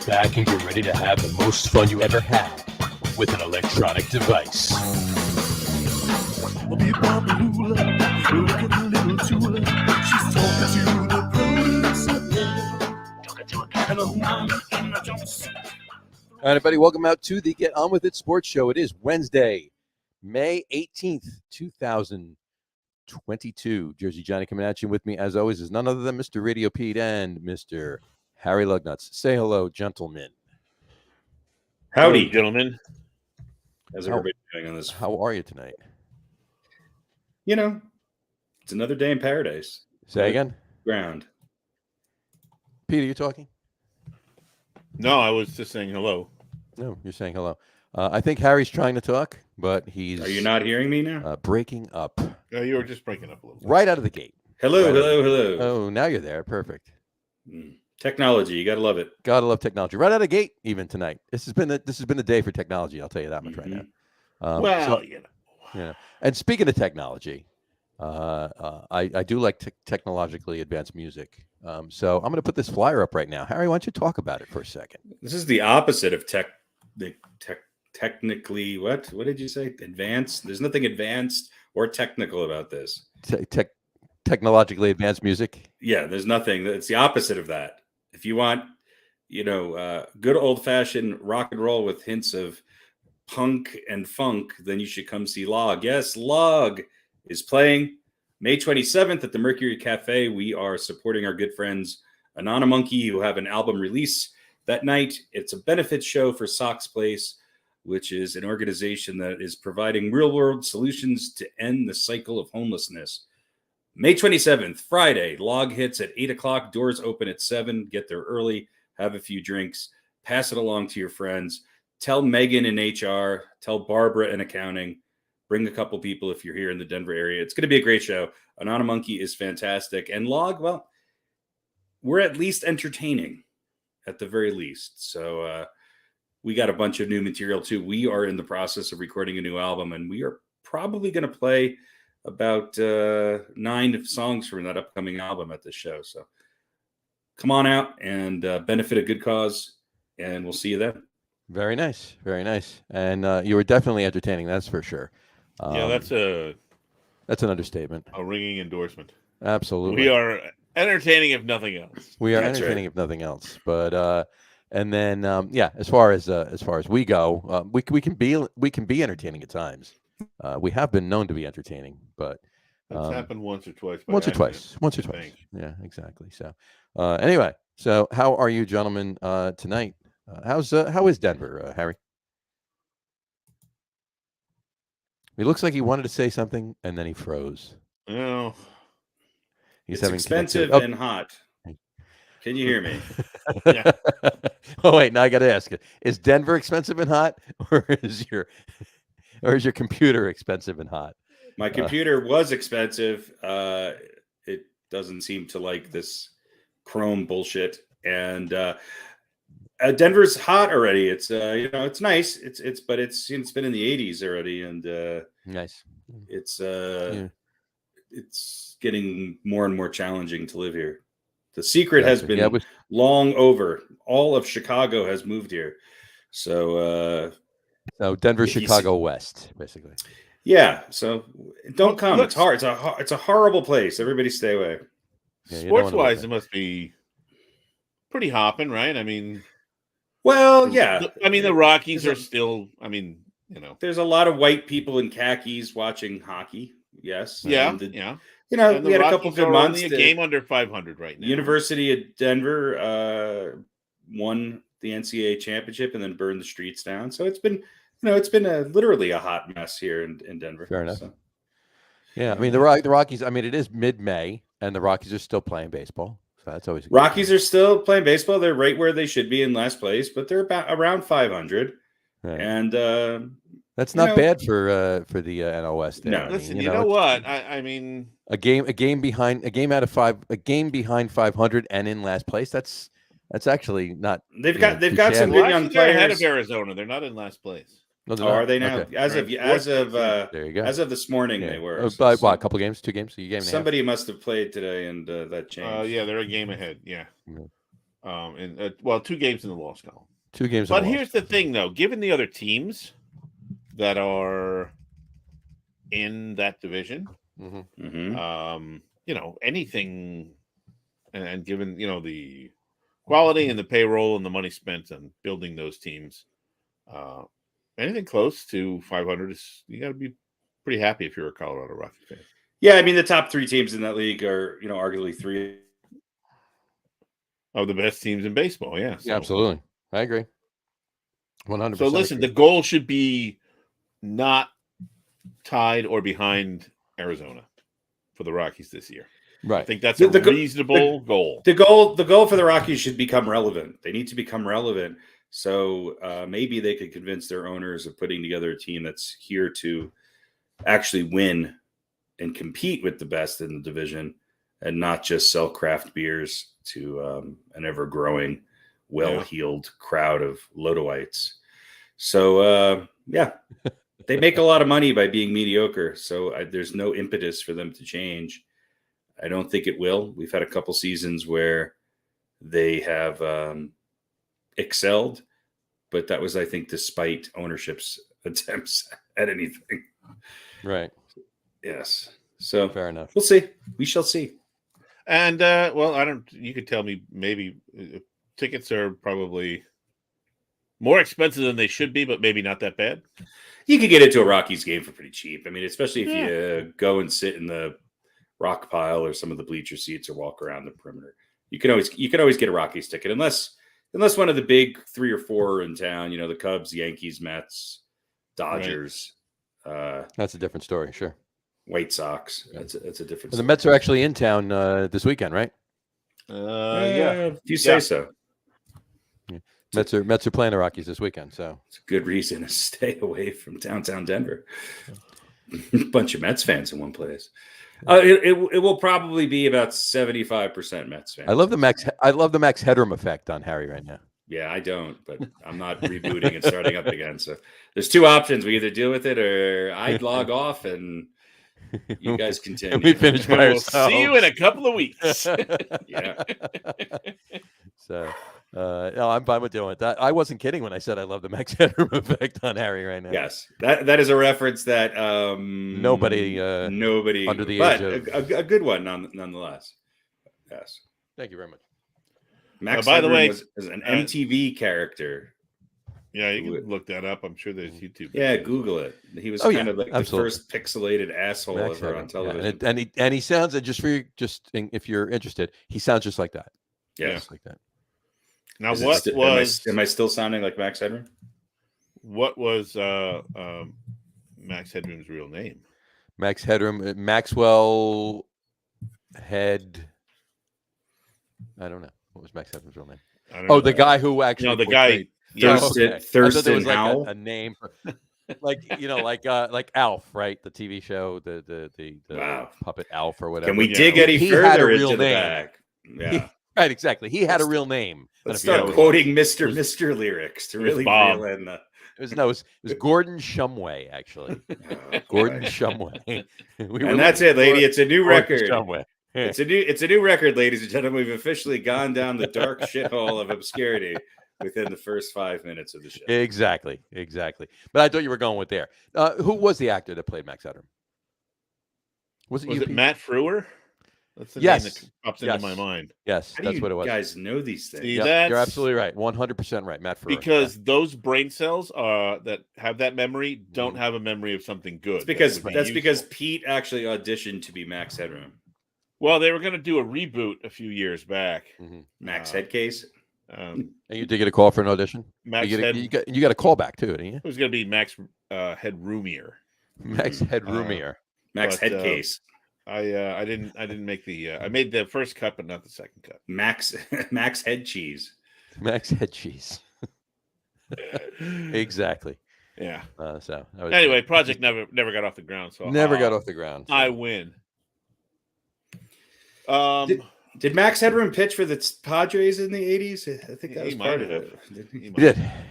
Sit back and get ready to have the most fun you ever had with an electronic device. All right, everybody, welcome out to the Get On With It Sports Show. It is Wednesday, May 18th, 2022. Jersey Johnny coming at you. With me, as always, is none other than Mr. RadioPete and Mr. Harry Lug Nutz. Say hello, gentlemen. Howdy, hello, gentlemen. How's everybody doing on this? How are you tonight? You know, it's another day in paradise. Say again? Ground. Peter, you talking? No, I was just saying hello. No, you're saying hello. I think Harry's trying to talk, but he's... Are you not hearing me now? Breaking up. You were just breaking up a little bit. Right out of the gate. Hello. Oh, now you're there. Perfect. Technology, you gotta love it. Gotta love technology. Right out of the gate, even tonight. This has been the day for technology. I'll tell you that much right now. And speaking of technology, I do like technologically advanced music. So I'm going to put this flyer up right now. Harry, why don't you talk about it for a second? This is the opposite of technically what did you say? Advanced? There's nothing advanced or technical about this. Technologically advanced music? Yeah, there's nothing. It's the opposite of that. If you want, good old-fashioned rock and roll with hints of punk and funk, then you should come see Log. Yes, Log is playing May 27th at the Mercury Cafe. We are supporting our good friends Anonymonkey, who have an album release that night. It's a benefit show for Sox Place, which is an organization that is providing real-world solutions to end the cycle of homelessness. May 27th, Friday, Log hits at 8 o'clock. Doors open at 7. Get there early. Have a few drinks. Pass it along to your friends. Tell Megan in HR. Tell Barbara in accounting. Bring a couple people if you're here in the Denver area. It's going to be a great show. Anonymonkey is fantastic. And Log, well, we're at least entertaining, at the very least. So we got a bunch of new material, too. We are in the process of recording a new album, and we are probably going to play about 9 songs from that upcoming album at this show. So come on out and benefit a good cause, and we'll see you then. Very nice. Very nice. And you were definitely entertaining, that's for sure. That's an understatement. A ringing endorsement. Absolutely. We are entertaining, if nothing else. We are entertaining, if nothing else. But and then as far as we go, we can be entertaining at times. We have been known to be entertaining, but that's happened once or twice. Once or twice. Yeah, exactly. So anyway, so how are you, gentlemen, tonight? How is Denver, Harry? He looks like he wanted to say something and then he froze. No, it's expensive and hot. Can you hear me? Yeah. Oh wait, now I got to ask you: is Denver expensive and hot, or is your computer expensive and hot? My computer was expensive. It doesn't seem to like this Chrome bullshit, and Denver's hot already. It's it's nice. It's been in the 80s already, and nice. It's getting more and more challenging to live here. The secret has been long over. All of Chicago has moved here, so Denver, Chicago West, basically. Yeah, so don't come. It's hard. It's a horrible place. Everybody stay away. Yeah, sports-wise, it must be pretty hopping, right? I mean, well, yeah. I mean, the Rockies are still. I mean, there's a lot of white people in khakis watching hockey. Yes. Yeah. We had a couple good months. Only a game under 500 right now. University of Denver won the NCAA championship and then burned the streets down. So it's been. It's been literally a hot mess here in Denver. Fair enough. So. Yeah, I mean the Rockies. I mean it is mid-May, and the Rockies are still playing baseball. So that's always Rockies are still playing baseball. They're right where they should be in last place, but they're about around 500. Right. And that's not bad for the NL West. No, listen. You know what? I mean, a game behind 500 and in last place. That's actually not. They've got some good young players ahead of Arizona. They're not in last place. No, are they now? Okay. As of there you go. As of this morning, they were. By what? A couple games, 2 games, so you game. Somebody must have played today, and that changed. Yeah, they're a game ahead. Yeah. and 2 games in the loss column. 2 games. But here's the thing, though: given the other teams that are in that division, anything, and given the quality and the payroll and the money spent on building those teams, anything close to 500 is you got to be pretty happy if you're a Colorado Rocky fan. Yeah, I mean the top 3 teams in that league are arguably 3 of the best teams in baseball. Yeah, Yeah, absolutely, I agree. 100%. So listen, the goal should be not tied or behind Arizona for the Rockies this year. Right. I think that's a reasonable goal. The goal for the Rockies should become relevant. They need to become relevant. So maybe they could convince their owners of putting together a team that's here to actually win and compete with the best in the division, and not just sell craft beers to an ever-growing, well-heeled crowd of Lodoites. So, they make a lot of money by being mediocre. So there's no impetus for them to change. I don't think it will. We've had a couple seasons where they have excelled, but that was, I think, despite ownership's attempts at anything. Right. Yes. So fair enough. We'll see. We shall see. And you could tell me maybe tickets are probably more expensive than they should be, but maybe not that bad. You could get into a Rockies game for pretty cheap. I mean, especially if you go and sit in the rock pile or some of the bleacher seats or walk around the perimeter. You can always get a Rockies ticket unless one of the big 3 or 4 in town, the Cubs, Yankees, Mets, Dodgers. Right. That's a different story, sure. White Sox. That's a different story. The Mets are actually in town this weekend, right? If you say so. Yeah. Mets are playing the Rockies this weekend, so it's a good reason to stay away from downtown Denver. Bunch of Mets fans in one place. It will probably be about 75% Mets fans. I love the Max Headroom effect on Harry right now. Yeah, I don't, but I'm not rebooting and starting up again. So there's 2 options: we either deal with it or I log off and you guys continue. We finish by ourselves. See you in a couple of weeks. Yeah. So, no, I'm fine with doing that. I wasn't kidding when I said I love the Max Headroom effect on Harry right now. Yes, that is a reference that nobody under the age of a good one nonetheless. Yes. Thank you very much. Max by the way, was an MTV character. Yeah, you can look that up. I'm sure there's YouTube. Yeah, Google it. He was kind of like absolutely. the first pixelated asshole Max ever Headroom. on television. Yeah. And he sounds if you're interested, he sounds just like that. Yeah, just like that. Now, am I still sounding like Max Headroom? What was Max Headroom's real name? Max Headroom, Maxwell Head. I don't know. What was Max Headroom's real name? The guy who actually. No, the guy. Thurston Howell. A name, like Alf, right? The TV show, the puppet Alf or whatever. Can we dig any further into the name. back? Yeah. Right, exactly. He had a real name. Let's start quoting Mr. lyrics to really reel in the. It was Gordon Shumway, actually. Gordon Shumway. And that's it, lady. It's a new record. Shumway. It's a new record, ladies and gentlemen. We've officially gone down the dark shithole of obscurity within the first 5 minutes of the show. Exactly. But I thought you were going with there. Who was the actor that played Max Headroom? Was it Matt Frewer? That's the name that pops into my mind. Yes, that's what it was. You guys know these things. See, you're absolutely right. 100% right, Matt Frewer. Because those brain cells that have that memory don't have a memory of something good. That's because Pete actually auditioned to be Max Headroom. Well, they were going to do a reboot a few years back. Mm-hmm. Max Headcase. And you did get a call for an audition? You got a call back too, didn't you? It was going to be Max Headroomier. Max Headroomier. Max Headcase. I didn't make the. I made the first cut, but not the second cut. Max Head Cheese. Max Head Cheese. Exactly. Yeah. Anyway, project never got off the ground. So got off the ground. I win. Did Max Headroom pitch for the Padres in the 80s? I think that was part of it.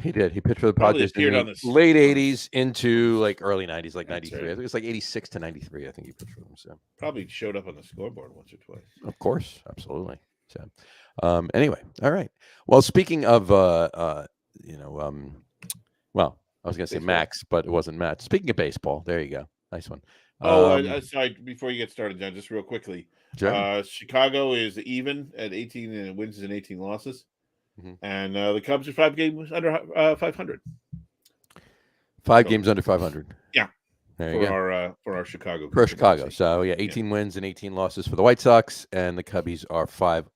He did. He pitched for the Padres in the late 80s into like early 90s, like 93. I think it was like 86 to 93. I think he pitched for them. So probably showed up on the scoreboard once or twice. Of course, absolutely. So, Anyway, all right. Well, speaking of, well, I was going to say Baseball. Max, but it wasn't Max. Speaking of baseball, there you go. Nice one. Sorry. Before you get started, John, just real quickly, Sure. Chicago is even at 18 wins and 18 losses, Mhm. and the Cubs are 5 games under 500. 5 games under 500. Yeah. There you go. For our Chicago. For Chicago. So, yeah, 18 wins and 18 losses for the White Sox, and the Cubbies are 5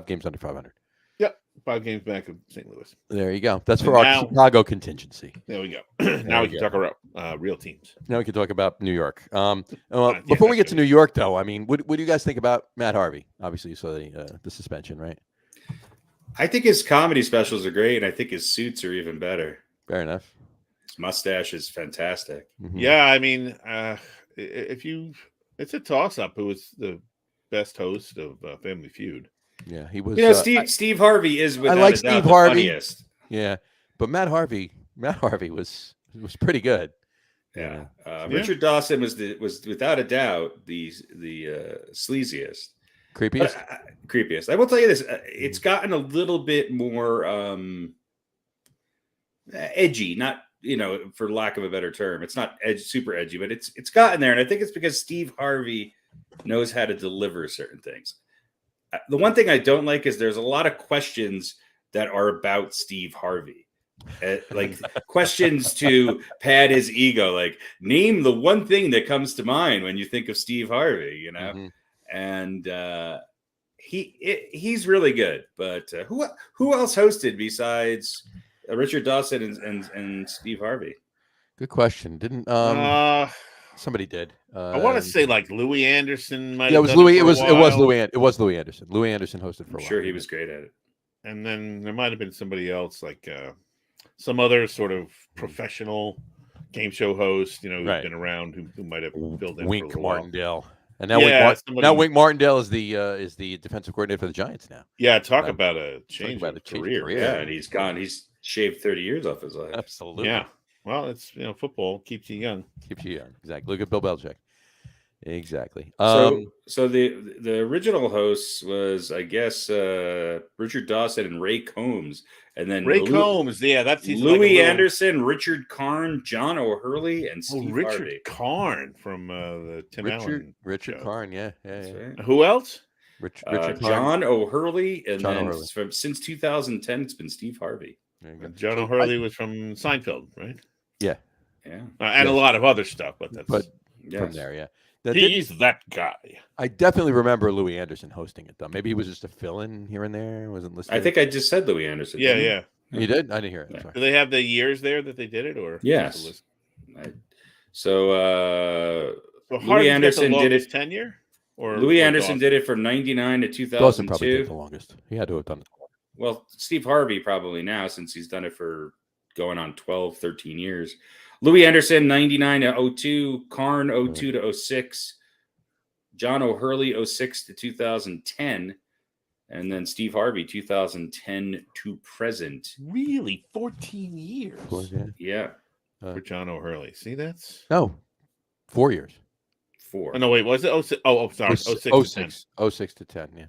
games under 500. Yep. 5 games back of St. Louis. There you go. That's for our Chicago contingency. There we go. Now we can talk about real teams. Now we can talk about New York. Before we get to New York, though, I mean, what do you guys think about Matt Harvey? Obviously, you saw the suspension, right? I think his comedy specials are great, and I think his suits are even better. Fair enough. His mustache is fantastic. Mm-hmm. Yeah, I mean, it's a toss-up who was the best host of Family Feud. Yeah, he was. Steve Harvey is without I like a doubt Steve the Harvey. funniest. Yeah, but Matt Harvey was pretty good. Yeah, Richard Dawson was without a doubt the sleaziest, creepiest. I will tell you this: it's gotten a little bit more edgy. Not for lack of a better term, it's not super edgy, but it's gotten there, and I think it's because Steve Harvey knows how to deliver certain things. The one thing I don't like is there's a lot of questions that are about Steve Harvey. Like questions to pad his ego, like name the one thing that comes to mind when you think of Steve Harvey, Mm-hmm. And he's really good. But who else hosted besides Richard Dawson and Steve Harvey? Good question. Didn't somebody did? I want to say like Louis Anderson. Yeah, it was Louis. It was Louis Anderson. Louis Anderson hosted for a while. Sure, he was great at it. And then there might have been somebody else, like some other sort of professional game show host, who's been around, who might have filled in. Wink for a while. Martindale, and now Wink Martindale is the defensive coordinator for the Giants now. Yeah, talk about a change of career. Yeah, and he's gone. He's shaved 30 years off his life. Absolutely. Yeah. Well, it's football keeps you young. Keeps you young. Exactly. Look at Bill Belichick. Exactly. So the original hosts was, I guess, Richard Dawson and Ray Combs, and then Combs. Yeah, that's Louis Anderson, Richard Karn, John O'Hurley, and Steve Richard Harvey. Karn from the Tim Allen. Richard show. Karn. Yeah. Right. Who else? Richard John O'Hurley, and since 2010, it's been Steve Harvey. John O'Hurley was from Seinfeld, right? Yeah. And a lot of other stuff, but from there, yeah. He's that guy. I definitely remember Louis Anderson hosting it, though. Maybe he was just a fill-in here and there. Wasn't listening. I think I just said Louis Anderson. Yeah. You did? I didn't hear it. Yeah. Do they have the years there that they did it, or yes? Louis Anderson did it tenure, or Louis Anderson did it from 99 to 2002. Dawson probably did the longest. He had to have done it. Well, Steve Harvey probably now, since he's done it for going on 12, 13 years. Louis Anderson, 99 to 02, Karn, 02 to 06, John O'Hurley, 06 to 2010, and then Steve Harvey, 2010 to present. Really? 14 years? Yeah. For John O'Hurley. See, that's... No, 4 years. 4. Oh, no, wait, was it 06? Oh, sorry, 06 to 10, yeah.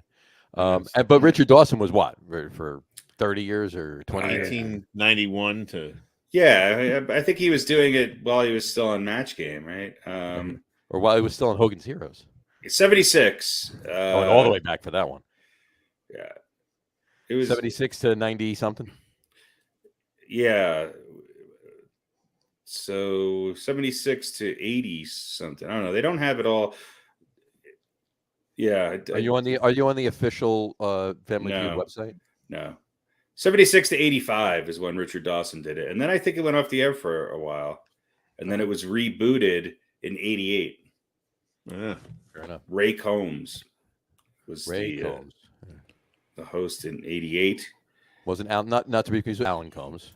But Richard Dawson was what? For 30 years or 20 years? 1991 to... Yeah, I think he was doing it while he was still on Match Game, right? Or while he was still on Hogan's Heroes. 76. Going all the way back for that one. Yeah. It was 76 to 90 something. Yeah. So 76 to 80 something. I don't know. They don't have it all. Yeah. Are you on the official Family Feud website? No. 76 to 85 is when Richard Dawson did it. And then I think it went off the air for a while. And then it was rebooted in 88. Yeah, fair enough. Ray Combs was the host in 88. Wasn't not to be confused with Alan Combs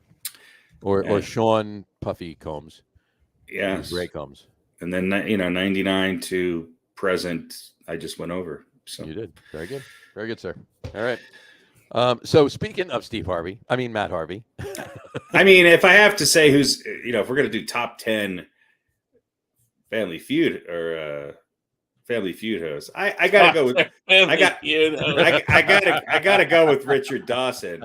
or Sean Puffy Combs. Yeah. Ray Combs. And then 99 to present, I just went over. So you did. Very good. Very good, sir. All right. So speaking of Matt Harvey. I mean, if I have to say who's, if we're going to do top 10 Family Feud or Family Feud host. I gotta go with I gotta go with Richard Dawson.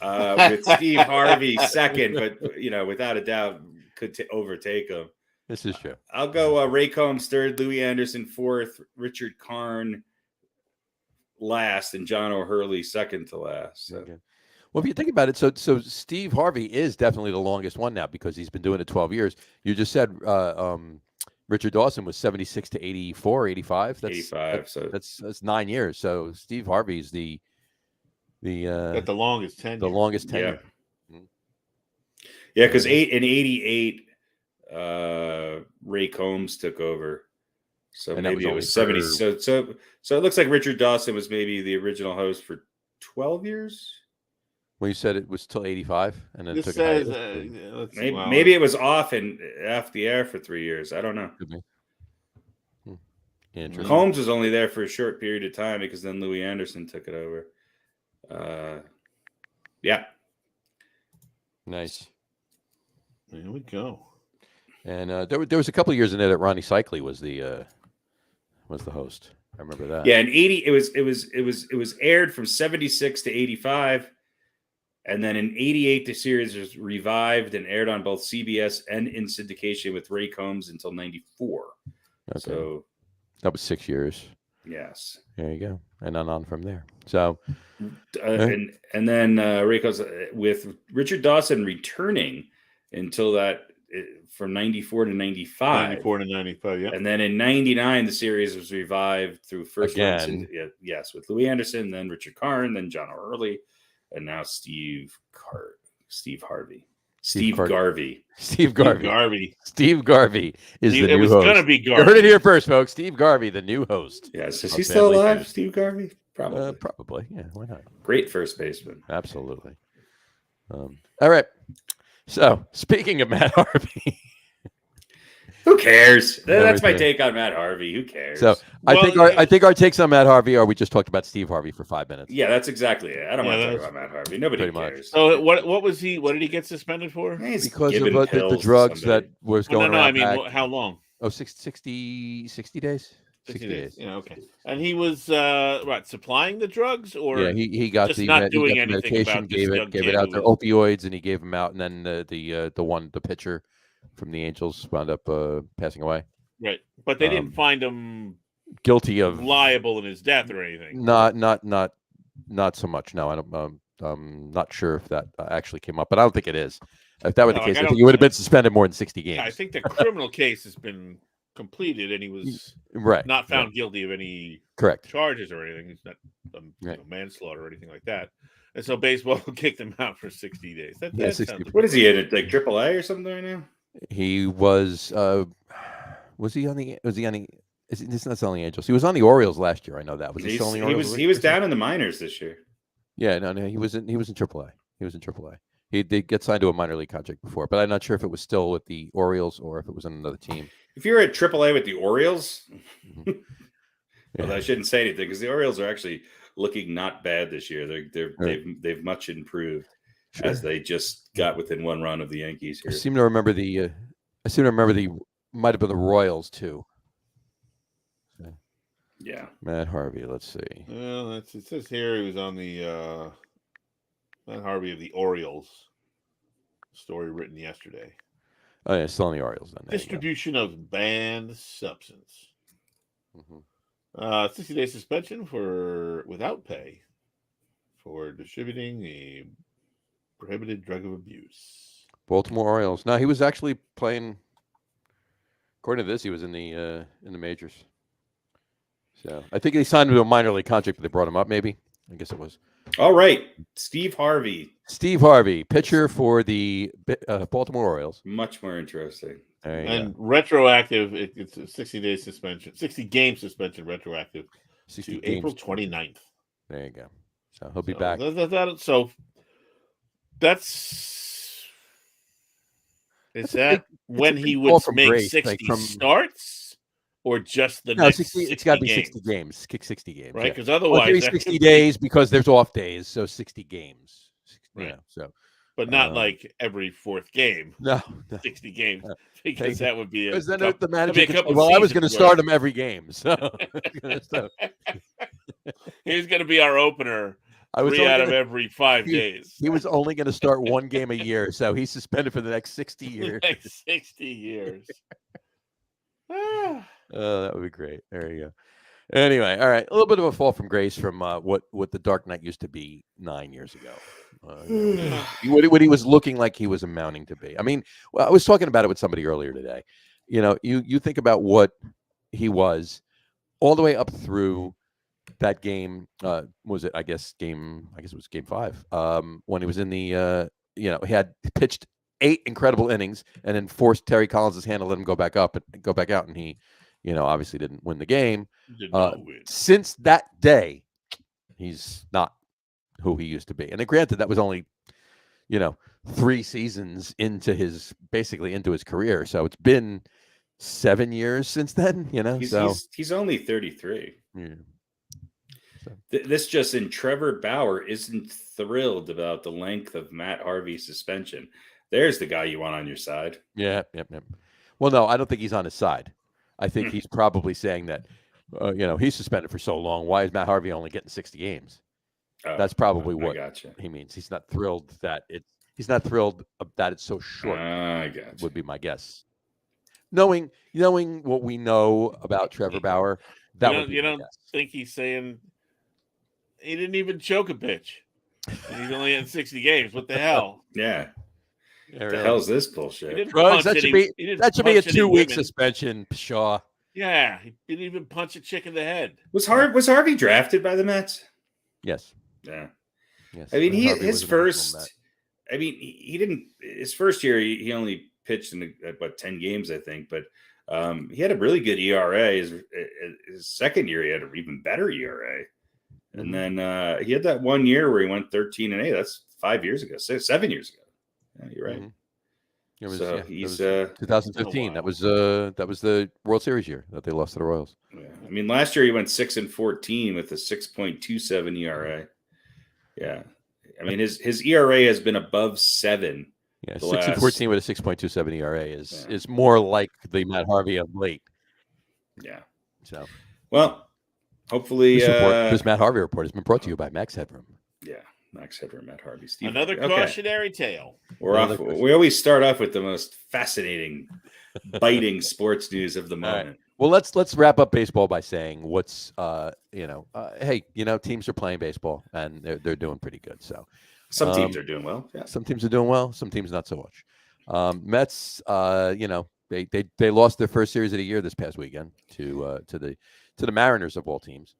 With Steve Harvey second, but without a doubt could overtake him. This is true. I'll go Ray Combs third, Louis Anderson fourth, Richard Karn last, and John O'Hurley second to last. So. Okay. Well, if you think about it, so Steve Harvey is definitely the longest one now because he's been doing it 12 years. You just said Richard Dawson was 76 to 84, 85. That's 85. So that's 9 years. So Steve Harvey's the longest tenure. The longest tenure. Yeah, because in 88, Ray Combs took over. So and maybe it was 70. So it looks like Richard Dawson was maybe the original host for 12 years. Well, you said it was till 85, and then This took says maybe it was off the air for 3 years. I don't know. Could be. Interesting. Combs was only there for a short period of time because then Louis Anderson took it over. Yeah. Nice. There we go. And there was a couple of years in there that Ronnie Cycli was the host. I remember that. Yeah, in 80 it was aired from 76 to 85. And then in 88, the series was revived and aired on both CBS and in syndication with Ray Combs until 94. Okay. So that was 6 years. Yes. There you go. And then on from there. So and then Ray Combs with Richard Dawson returning until that from 94 to 95. 94 to 95, yeah. And then in 99, the series was revived through first again. Yes, with Louis Anderson, then Richard Karn, then John O'Hurley. And now Steve Harvey. Steve Garvey. Steve Garvey is the new host. It was going to be Garvey. You heard it here first, folks. Steve Garvey, the new host. Yes. Is he still alive, Steve Garvey? Probably. Probably. Yeah, why not? Great first baseman. Absolutely. All right. So, speaking of Matt Harvey. Who cares? That's my take on Matt Harvey. Who cares? So I think our takes on Matt Harvey are we just talked about Steve Harvey for 5 minutes. Yeah, that's exactly it. I don't want to talk about Matt Harvey. Nobody cares. So what was he? What did he get suspended for? He's because of the drugs that was going around. No, I mean, how long? Oh, 60 days. 60 days. Yeah, okay. And he was supplying the drugs, or he got just the not doing he got the medication, gave it out. They're opioids, and he gave them out, and then the pitcher from the Angels wound up passing away. Right, but they didn't find him guilty of liable in his death or anything. Not so much. No, I don't. I'm not sure if that actually came up, but I don't think it is. If that were the case, I think he would have been suspended more than 60 games. Yeah, I think the criminal case has been completed, and he was not found guilty of any charges or anything. He's not manslaughter or anything like that. And so baseball kicked him out for 60 days. That 60. What is he in? Like AAA or something right now? He was. Was he on the? It's not on the Angels. He was on the Orioles last year. I know that. Was he still on the Orioles? He was down in the minors this year. Yeah, no, he was in AAA. He was in AAA. He did get signed to a minor league contract before, but I'm not sure if it was still with the Orioles or if it was in another team. If you're at AAA with the Orioles, well, I shouldn't say anything because the Orioles are actually looking not bad this year. They've much improved as they just got within one run of the Yankees here. I seem to remember the might have been the Royals too. So, yeah, Matt Harvey. Let's see. Well, it says here he was on the Matt Harvey of the Orioles. Story written yesterday. Oh yeah, still on the Orioles then. Distribution of banned substance. 60-day suspension without pay for distributing a prohibited drug of abuse. Baltimore Orioles. No, he was actually playing. According to this, he was in the majors. So I think they signed him to a minor league contract, but they brought him up. Maybe I guess it was. All right, Steve Harvey. Steve Harvey, pitcher for the Baltimore Orioles. Much more interesting. And retroactive, it's a 60-day suspension, 60-game suspension retroactive to April 29th. There you go. So he'll be back. Is that when he would make 60 starts or just the next 60 it's got to be 60 games. Kick 60 games. Right, because otherwise... 60 days because there's off days, so 60 games. Right. So but not like every fourth game, No, 60 games, no. because that would be a Because then couple, the manager that'd be a could say, couple well, I was going to seasons start worth. him every game. So, so He's going to be our opener I was 3 only out of gonna- every 5 days. he was only going to start one game a year. So he's suspended for the next 60 The years. next 60 years. Ah. Oh, that would be great. There you go. Anyway, all right. A little bit of a fall from grace from what the Dark Knight used to be 9 years ago. What he was looking like he was amounting to be. I mean, well, I was talking about it with somebody earlier today. You think about what he was all the way up through that game. Was it? I guess it was game 5. When he was in the he had pitched 8 incredible innings and then forced Terry Collins' hand to let him go back out, and he, obviously didn't win the game. Did not win. Since that day, he's not who he used to be. And then granted, that was only, 3 seasons into his career. So it's been 7 years since then, He's only 33. Yeah. So. This just in, Trevor Bauer isn't thrilled about the length of Matt Harvey's suspension. There's the guy you want on your side. Yeah. Well, no, I don't think he's on his side. I think he's probably saying that, he's suspended for so long. Why is Matt Harvey only getting 60 games? That's probably what he means. He's not thrilled that it's so short. I gotcha. Would be my guess. Knowing what we know about Trevor Bauer, you don't think he's saying he didn't even choke a pitch. And he's only in 60 games. What the hell? Yeah. Yeah, what the hell's this bullshit? Drugs, that should be a 2-week suspension, Shaw. Yeah, he didn't even punch a chick in the head. Was Harvey drafted by the Mets? Yes. Yeah. Yes. I mean, he didn't. His first year, he only pitched in 10 games, I think. But he had a really good ERA. His second year, he had an even better ERA. And then he had that 1 year where he went 13-8. That's 5 years ago, 7 years ago. Yeah, you're right. He's 2015. That was the World Series year that they lost to the Royals. Yeah. I mean, last year he went 6-14 with a 6.27 ERA. Yeah, I mean his ERA has been above 7. Yeah, 6-14 with a 6.27 ERA is more like the Matt Harvey of late. Yeah. So, well, hopefully this Matt Harvey report has been brought to you by Max Headroom. Yeah. Max Headroom, Matt Harvey, Steve. Another cautionary tale. We always start off with the most fascinating, biting sports news of the moment. Right. Well, let's wrap up baseball by saying what's hey, teams are playing baseball and they're doing pretty good. So some teams are doing well. Yeah. Some teams are doing well. Some teams not so much. Mets, they lost their first series of the year this past weekend to the Mariners of all teams.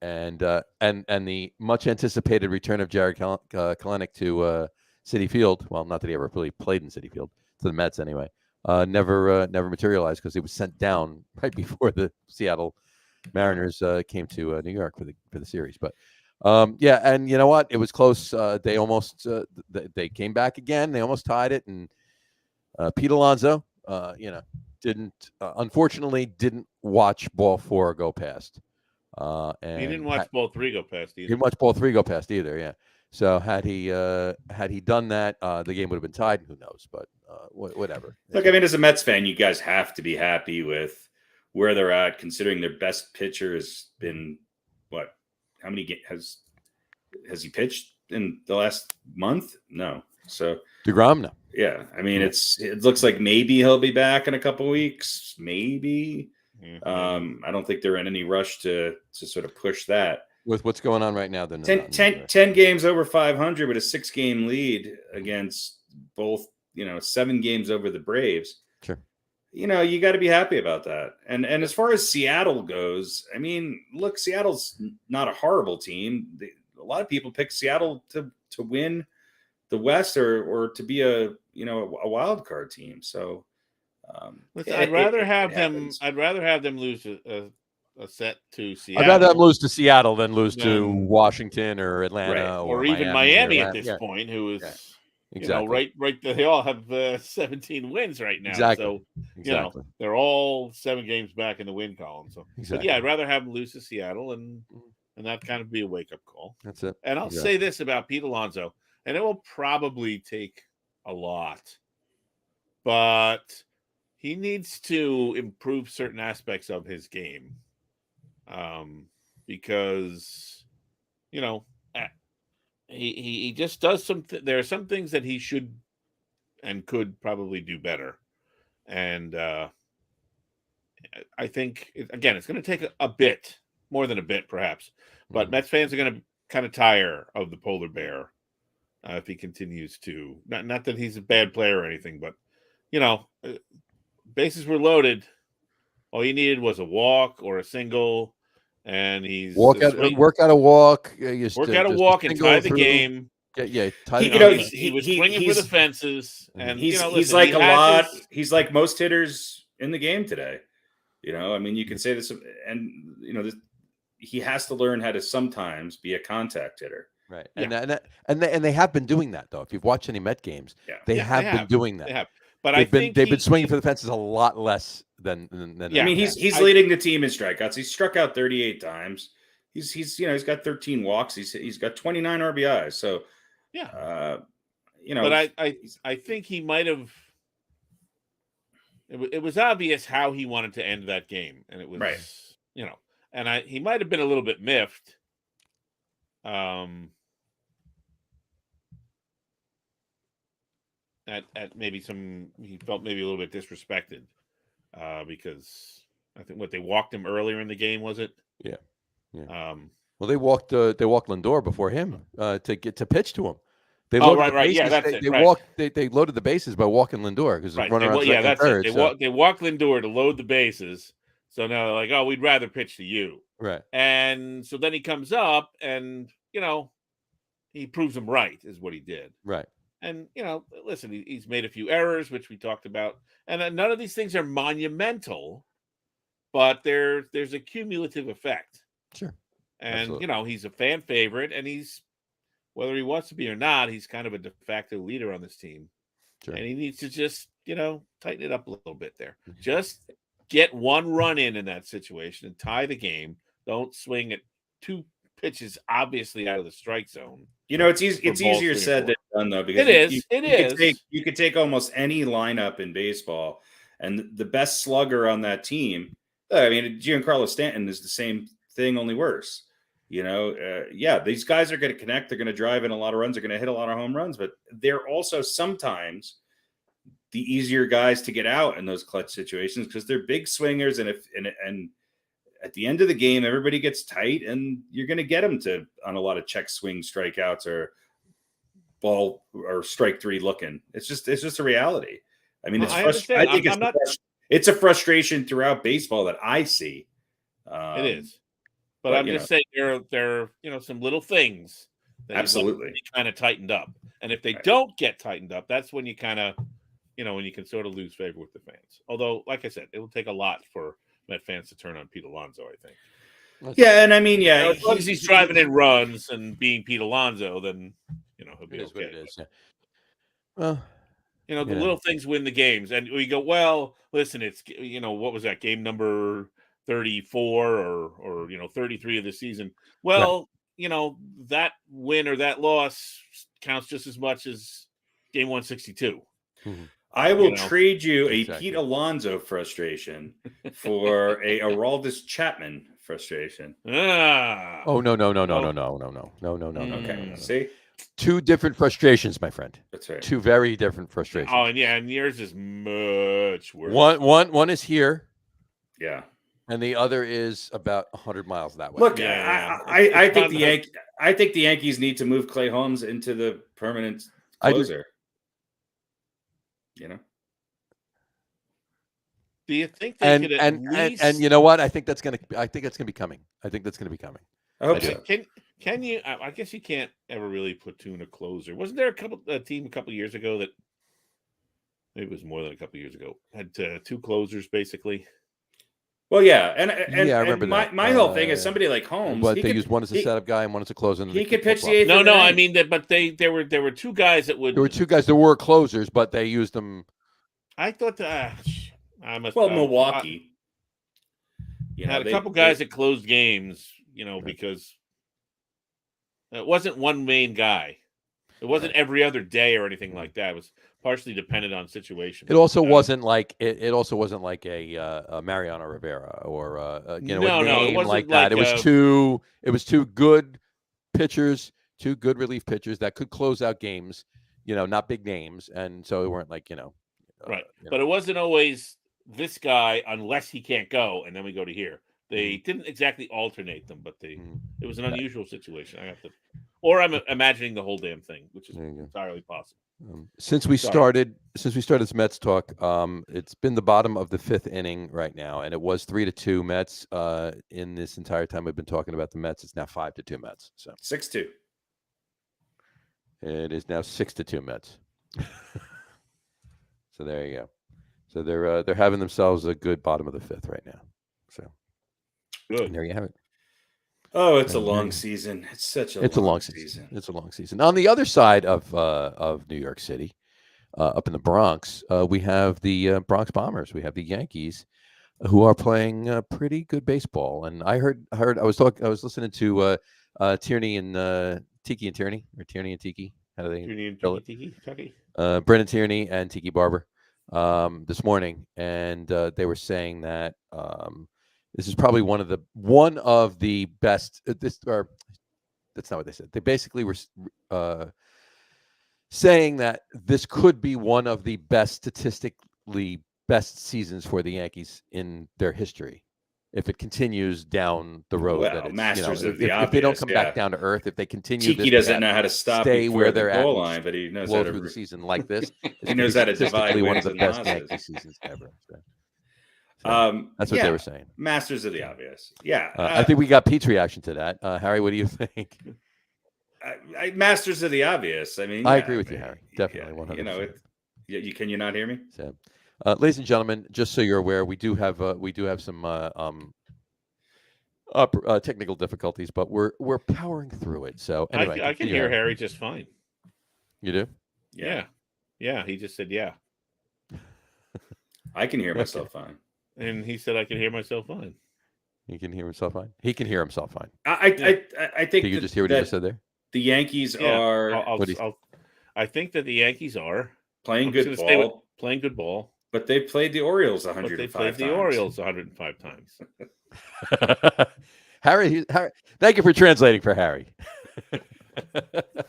And the much anticipated return of Jared Kelenic to Citi Field. Well, not that he ever really played in Citi Field, to the Mets anyway. Never materialized because he was sent down right before the Seattle Mariners came to New York for the series. But and you know what? It was close. They almost they came back again. They almost tied it, and Pete Alonso, unfortunately didn't watch ball 4 go past. And he didn't watch ball 3 go past either. He didn't watch ball 3 go past either. Yeah. So had he done that, the game would have been tied. Who knows? But whatever. Look, I mean, as a Mets fan, you guys have to be happy with where they're at, considering their best pitcher has been what? How many games has he pitched in the last month? No. So DeGrom, no. Yeah, I mean, it looks like maybe he'll be back in a couple of weeks. Maybe. Mm-hmm. I don't think they're in any rush to sort of push that. With what's going on right now, then 10 games over 500 with a 6-game lead against both, 7 games over the Braves. Sure. You got to be happy about that. And as far as Seattle goes, I mean, look, Seattle's not a horrible team. A lot of people pick Seattle to win the West or to be a wild card team. So I'd rather have them lose a set to Seattle. I'd rather them lose to Seattle than lose to Washington or Atlanta, right. or even Miami at this point, who is exactly right. They all have 17 wins right now. Exactly. So they're all 7 games back in the win column. So, but yeah, I'd rather have them lose to Seattle and that kind of be a wake up call. That's it. And I'll say this about Pete Alonso: and it will probably take a lot. But he needs to improve certain aspects of his game, because he just does there are some things that he should and could probably do better, and I think again it's going to take a bit more than a bit, perhaps. But Mets fans are going to kind of tire of the polar bear if he continues to. Not that he's a bad player or anything, but bases were loaded. All he needed was a walk or a single, and he's work out a walk. Work out a walk and tie the game. Tie he was swinging for the fences, and he's like he's like most hitters in the game today. I mean, you can say this, and he has to learn how to sometimes be a contact hitter. Right, and they have been doing that though. If you've watched any Met games, they have been doing that. They have. But they've been swinging for the fences a lot less than. I mean, he's leading the team in strikeouts. He's struck out 38 times. He's got 13 walks. He's got 29 RBIs. So But I think he might have. It was obvious how he wanted to end that game, and it was and he might have been a little bit miffed. At maybe he felt maybe a little bit disrespected because I think they walked him earlier in the game, was it? Yeah. Well, they walked Lindor before him to pitch to him. They right. Yeah, that's it. They loaded the bases by walking Lindor because that's third, it. They walked Lindor to load the bases. So now they're like, oh, we'd rather pitch to you. Right. And so then he comes up and he proves them right is what he did. Right. And, listen, he's made a few errors, which we talked about. And none of these things are monumental, but there's a cumulative effect. Sure. And, he's a fan favorite, and whether he wants to be or not, he's kind of a de facto leader on this team. Sure. And he needs to just, tighten it up a little bit there. Just get one run in that situation and tie the game. Don't swing at two pitches obviously out of the strike zone. It's easier said than done, though, because you could take almost any lineup in baseball, and the best slugger on that team, I mean, Giancarlo Stanton is the same thing, only worse. These guys are going to connect. They're going to drive in a lot of runs. They're going to hit a lot of home runs, but they're also sometimes the easier guys to get out in those clutch situations because they're big swingers. And at the end of the game, everybody gets tight, and you're going to get them on a lot of check swing strikeouts or ball or strike three looking. It's just a reality. I mean, it's a frustration throughout baseball that I see. It is. But I'm just saying there are some little things that absolutely kind of tightened up. And if they don't get tightened up, that's when you kind of, when you can sort of lose favor with the fans. Although, like I said, it will take a lot for Met fans to turn on Pete Alonso, I think. And I mean, as long as he's driving in runs and being Pete Alonso, then, he'll be okay. What it is, yeah. Well, the little things win the games. And we go, well, listen, it's, what was that, game number 34 or 33 of the season. Well, that win or that loss counts just as much as game 162. Mm-hmm. I will trade you a Pete Alonso frustration for a Aroldis Chapman frustration. Oh no. Okay. See? Two different frustrations, my friend. That's right. Two very different frustrations. Oh, and yours is much worse. One is here. Yeah. And the other is about 100 miles that way. Look, I think the Yankees need to move Clay Holmes into the permanent closer. Do you think they could and you know what? I think that's gonna be coming. I hope so. Can you? I guess you can't ever really platoon a closer. Wasn't there a team a couple years ago that maybe it was more than a couple years ago had two closers basically? Well, yeah, and I remember that. My whole thing is somebody like Holmes. But they used one as a setup guy and one as a closer. He could pitch the eighth. No, I mean that. But there were two guys that would. There were two guys that were closers, but they used them. I thought Milwaukee. Had a couple guys that closed games, because it wasn't one main guy. It wasn't every other day or anything like that. It was partially dependent on situation. It also wasn't like it also wasn't like a Mariano Rivera or a No, name it wasn't like that. like, It was two good pitchers, two good relief pitchers that could close out games. Not big names, and so they weren't like right. But it wasn't always this guy unless he can't go, and then we go to here. They didn't exactly alternate them, but it was an unusual situation. Or I'm imagining the whole damn thing, which is entirely possible. Since we started this Mets talk, it's been the bottom of the 5th inning right now, and it was 3-2 Mets. In this entire time we've been talking about the Mets, it's now 5-2 Mets. So 6-2. It is now 6-2 Mets. So there you go. So they're having themselves a good bottom of the 5th right now. So good. And there you have it. Oh, it's a long season. It's such a long season. It's a long season. On the other side of New York City, up in the Bronx, we have the Bronx Bombers. We have the Yankees, who are playing pretty good baseball. And I was listening to Tierney and Tiki and Tierney, or Tierney and Tiki. How do they spell it? Tiki. Brennan Tierney and Tiki Barber this morning, and they were saying that this is probably one of the best. That's not what they said. They basically were saying that this could be one of the statistically best seasons for the Yankees in their history, if it continues down the road. Well, that it's, masters of if, the if obvious, they don't come back down to earth, if they continue, Tiki doesn't know how to stop stay where they're at, goal line, but he knows how to through the season like this. He knows how to divide statistically one of wins the and best losses. Yankee seasons ever. So that's what they were saying. Masters of the obvious. Yeah. I think we got Pete's reaction to that. Harry, what do you think? Masters of the obvious. I mean, I agree with you, Harry. Definitely, 100%. Can you not hear me? So, ladies and gentlemen, just so you're aware, we do have some technical difficulties, but we're powering through it. So anyway, I can hear Harry just fine. You do? Yeah. He just said yeah. I can hear myself fine. And he said I can hear myself fine. He can hear himself fine. He can hear himself fine. I think. Did you just hear what he just said there? The Yankees are. I think that the Yankees are playing good ball. Playing good ball. But they played the Orioles 105 times. They played the Orioles 105 times. Harry, thank you for translating for Harry.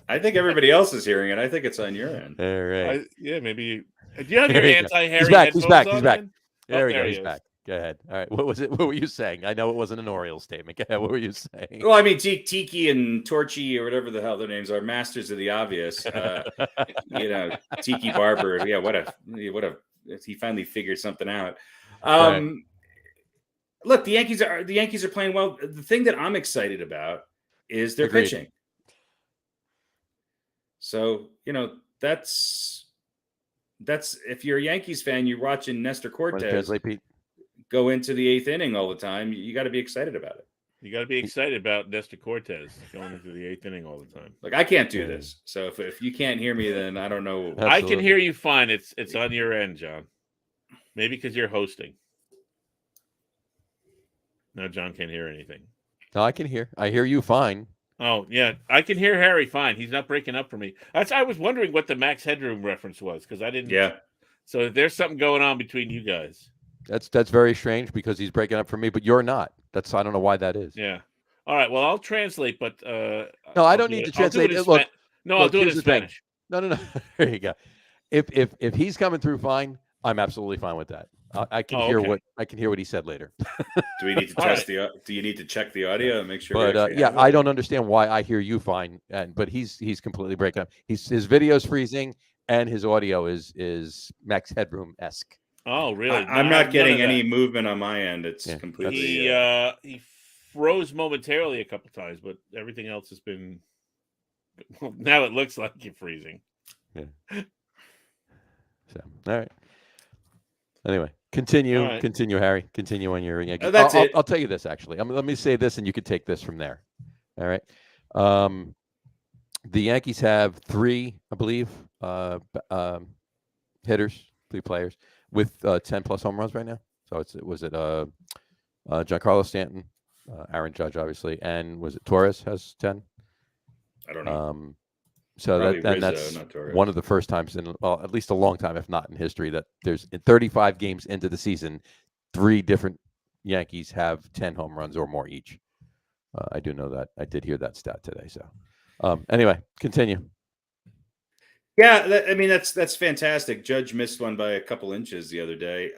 I think everybody else is hearing it. I think it's on your end. All right. Maybe. Do you have your anti-Harry? He's back. He's back. Man? There we go. He's back. Go ahead. All right. What was it? What were you saying? I know it wasn't an Orioles statement. Go ahead. What were you saying? Well, I mean, Tiki and Torchy or whatever the hell their names are, masters of the obvious. Tiki Barber. Yeah. What a. He finally figured something out. Right. Look, the Yankees are playing well. The thing that I'm excited about is their pitching. So, that's if you're a Yankees fan, you're watching Nestor Cortez go into the 8th inning all the time. You got to be excited about it. You got to be excited about Nestor Cortez going into the 8th inning all the time. Like, I can't do this. So if you can't hear me, then I don't know. Absolutely. I can hear you fine. It's on your end, John. Maybe because you're hosting. No, John can't hear anything. No, I can hear. I hear you fine. Oh, yeah. I can hear Harry fine. He's not breaking up for me. I was wondering what the Max Headroom reference was because I didn't. Yeah. So there's something going on between you guys. That's very strange because he's breaking up for me, but you're not. I don't know why that is. Yeah. All right. Well, I'll translate, but no, I don't need to translate. I'll do it in Spanish. No. There you go. If he's coming through fine, I'm absolutely fine with that. I can hear what he said later. Do we need to test do you need to check the audio and make sure? But I don't understand why I hear you fine, but he's completely breaking up. His video's freezing and his audio is Max Headroom-esque. Oh, really? I'm not getting any movement on my end. It's completely. He froze momentarily a couple times, but everything else has been. Well, now it looks like you're freezing. Yeah. So, all right. Anyway, continue, Harry. Continue on your Yankees. That's it. I'll tell you this actually. Let me say this, and you could take this from there. All right. The Yankees have 3, I believe, hitters, 3 players with 10 plus home runs right now. So was it Giancarlo Stanton, Aaron Judge, obviously, and was it Torres has 10? I don't know. So Probably Rizzo, that's not Torres. one of the first times in, well, at least a long time, if not in history, that there's in 35 games into the season, 3 different Yankees have 10 home runs or more each. I do know that. I did hear that stat today. So anyway, continue. Yeah, I mean that's fantastic. Judge missed one by a couple inches the other day.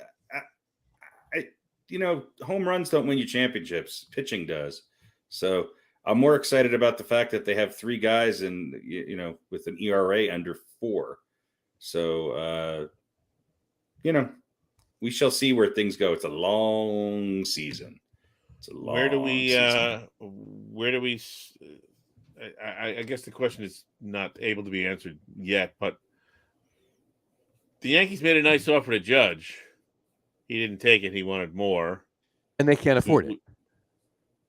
Home runs don't win you championships. Pitching does. So I'm more excited about the fact that they have 3 guys and with an ERA under 4. So we shall see where things go. It's a long season. It's a long season. Where do we? I guess the question is not able to be answered yet, but the Yankees made a nice offer to Judge. He didn't take it. He wanted more. And they can't afford it.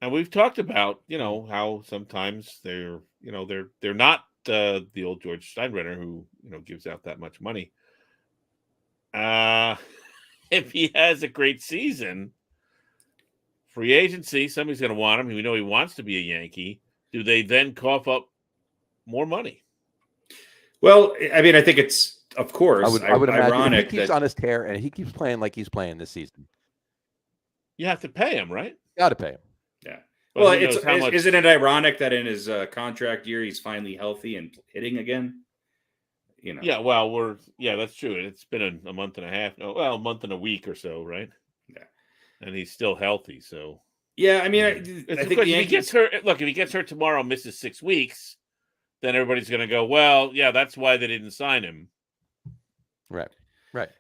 And we've talked about, how sometimes they're not the old George Steinbrenner who, gives out that much money. If he has a great season, free agency, somebody's going to want him. We know he wants to be a Yankee. Do they then cough up more money? Well, I mean, I think it's, of course, I would imagine ironic if he keeps on his tear and he keeps playing like he's playing this season. You have to pay him, right? Got to pay him. Yeah. But Well, isn't it ironic that in his contract year he's finally healthy and hitting again? Yeah, well, that's true. It's been a month and a half. A month and a week or so, right? Yeah. And he's still healthy, so. Yeah, I mean, I think if he gets hurt, if he gets hurt tomorrow, misses 6 weeks, then everybody's going to go, well, yeah, that's why they didn't sign him. Right.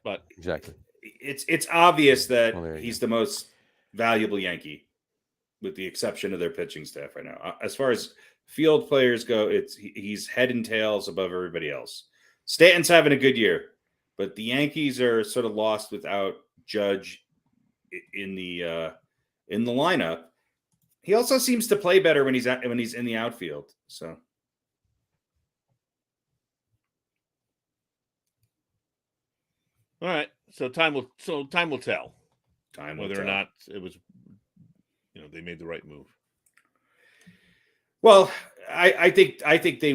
But exactly. It's obvious that he's go. the most valuable Yankee, with the exception of their pitching staff right now. As far as field players go, he's head and tails above everybody else. Stanton's having a good year, but the Yankees are sort of lost without Judge in the lineup. He also seems to play better when he's in the outfield. So, all right. So time will tell. Whether or not it was, they made the right move. Well, I think they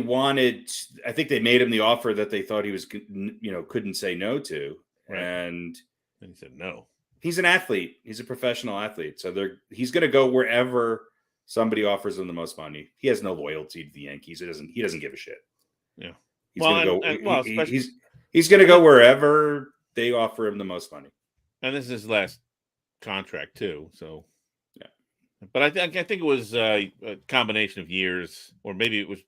made him the offer that they thought he was, couldn't say no to, right. And he said no. He's an athlete. He's a professional athlete. So he's going to go wherever somebody offers him the most money. He has no loyalty to the Yankees. He doesn't give a shit. Yeah. He's going to go. He's going to go wherever they offer him the most money. And this is his last contract too. So, yeah. But I think it was a combination of years, or maybe it was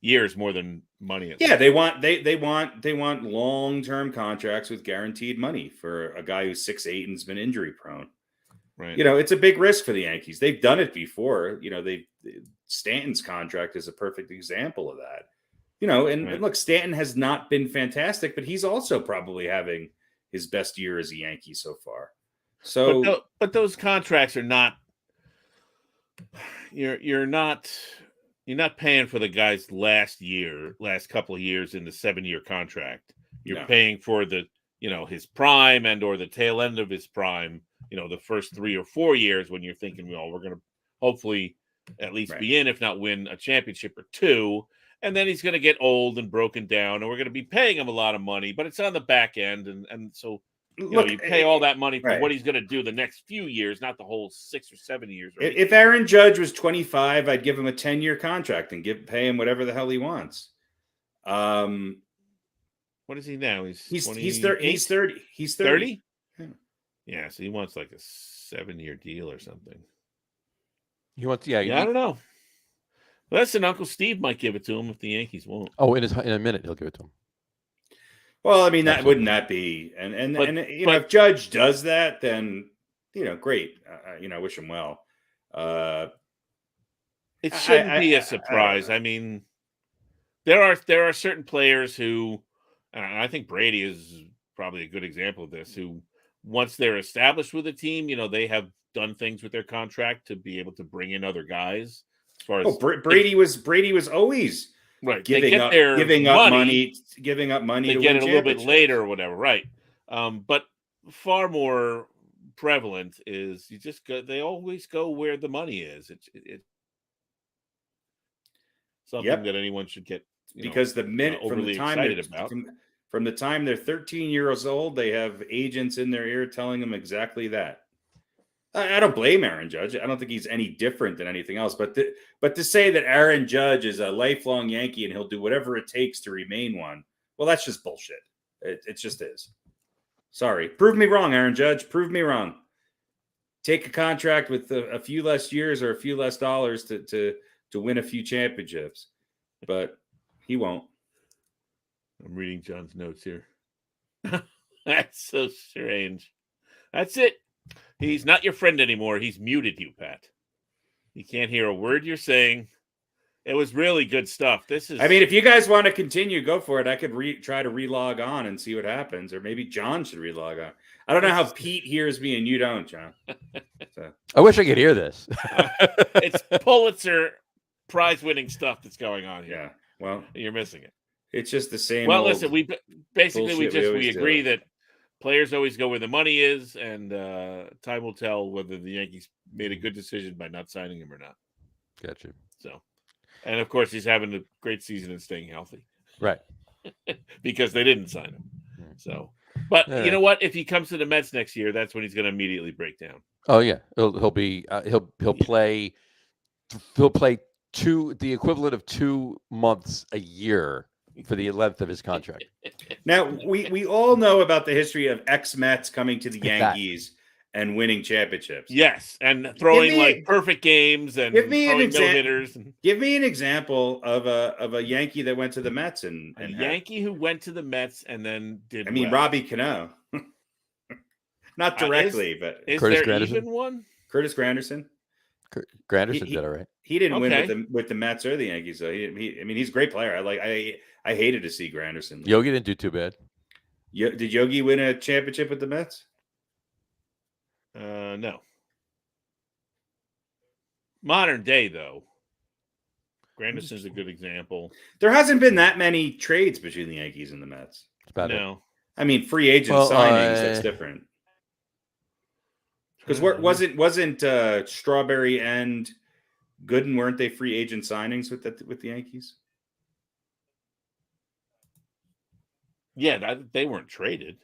years more than money. Yeah, they want long-term contracts with guaranteed money for a guy who's 6'8" and has been injury prone. Right. It's a big risk for the Yankees. They've done it before. Stanton's contract is a perfect example of that. And look, Stanton has not been fantastic, but he's also probably having his best year as a Yankee so far. So, but those contracts are not. You're not paying for the guy's last couple of years in the 7-year contract. You're paying for his prime and or the tail end of his prime. The first 3 or 4 years when you're thinking, well, we're going to hopefully at least be in, if not win a championship or 2. And then he's going to get old and broken down, and we're going to be paying him a lot of money, but it's on the back end. And so, you pay all that money for what he's going to do the next few years, not the whole 6 or 7 years. If Aaron Judge was 25, I'd give him a 10-year contract and pay him whatever the hell he wants. What is he now? He's 30. He's 30. Yeah, so he wants like a 7-year deal or something. He wants, I don't know. Listen, Uncle Steve might give it to him if the Yankees won't. Oh, in a minute he'll give it to him. Well, I mean, wouldn't that be? And if Judge does that, then great. I wish him well. It shouldn't be a surprise. I mean, there are certain players who, and I think Brady is probably a good example of this, who once they're established with a team, they have done things with their contract to be able to bring in other guys. As far as Brady was always right giving up money they to get win it a little bit later or whatever, right? But far more prevalent is they always go where the money is. It's something that anyone should get because the minute from overly the time excited about. From the time they're 13 years old, they have agents in their ear telling them exactly that. I don't blame Aaron Judge. I don't think he's any different than anything else. But to say that Aaron Judge is a lifelong Yankee and he'll do whatever it takes to remain one, well, that's just bullshit. It just is. Sorry. Prove me wrong, Aaron Judge. Prove me wrong. Take a contract with a few less years or a few less dollars to win a few championships. But he won't. I'm reading John's notes here. That's so strange. That's it. He's not your friend anymore. He's muted you, Pat. He can't hear a word you're saying. It was really good stuff. I mean, if you guys want to continue, go for it. I could try to relog on and see what happens, or maybe John should relog on. I don't know how Pete hears me and you don't, John. So. I wish I could hear this. It's Pulitzer prize-winning stuff that's going on here. Yeah, well, you're missing it. It's just the same. Well, listen, we agree that players always go where the money is, and time will tell whether the Yankees made a good decision by not signing him or not. Gotcha. So, and of course, he's having a great season and staying healthy, right? Because they didn't sign him. So, but you know what? If he comes to the Mets next year, that's when he's going to immediately break down. Oh yeah, he'll play the equivalent of 2 months a year for the length of his contract. Now, we all know about the history of ex-Mets coming to the Yankees and winning championships. Yes, and throwing perfect games and throwing no-hitters. Give me an example of a Yankee that went to the Mets and Yankee who went to the Mets and then did. I mean, Robbie Cano, not directly, but is Curtis there Granderson? Even one? Curtis Granderson. Granderson did all right. He didn't win with the Mets or the Yankees. So I mean, he's a great player. I hated to see Granderson. Yogi didn't do too bad. Did Yogi win a championship with the Mets? No. Modern day, though, Granderson's a good example. There hasn't been that many trades between the Yankees and the Mets. No. I mean, free agent signings, that's different. Because wasn't Strawberry and Gooden, weren't they free agent signings with the Yankees? Yeah, they weren't traded.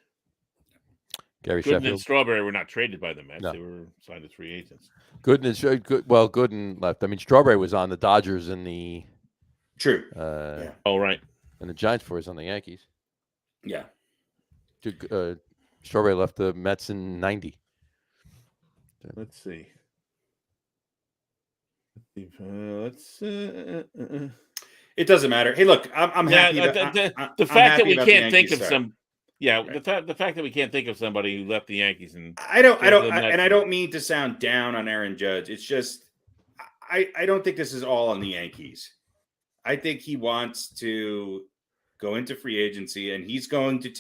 Gary Gooden Sheffield and Strawberry were not traded by the Mets. No. They were signed as free agents. Gooden left. I mean, Strawberry was on the Dodgers and the Oh, right. And the Giants for us on the Yankees. Yeah. Strawberry left the Mets in '90. Let's see. It doesn't matter. Hey, look, I'm happy. The fact that we can't think of some. Yeah, right. The fact that we can't think of somebody who left the Yankees and I don't mean to sound down on Aaron Judge. It's just I don't think this is all on the Yankees. I think he wants to go into free agency and he's going to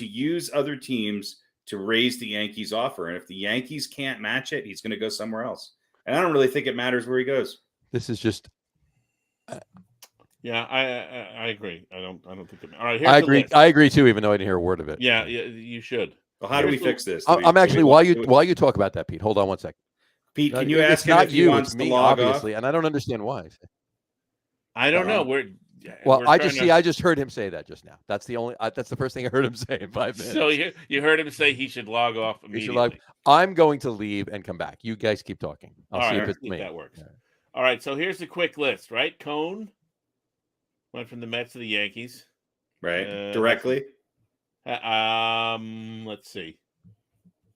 use other teams to raise the Yankees offer. And if the Yankees can't match it, he's going to go somewhere else. And I don't really think it matters where he goes. This is just Yeah, I agree. I don't think it. All right, I agree. I agree too, even though I didn't hear a word of it. Yeah, you should. Well, how do we fix this? I'm actually while you talk about that, Pete. Hold on one second. Pete, can you ask him if he wants to log obviously, off? and I don't understand why. I don't know. I just heard him say that just now. That's the first thing I heard him say in 5 minutes. So you heard him say he should log off immediately. I'm going to leave and come back. You guys keep talking. I'll see if it's me. That works. All right. So here's a quick list. Right, Cone went from the Mets to the Yankees. Right, directly. Let's see.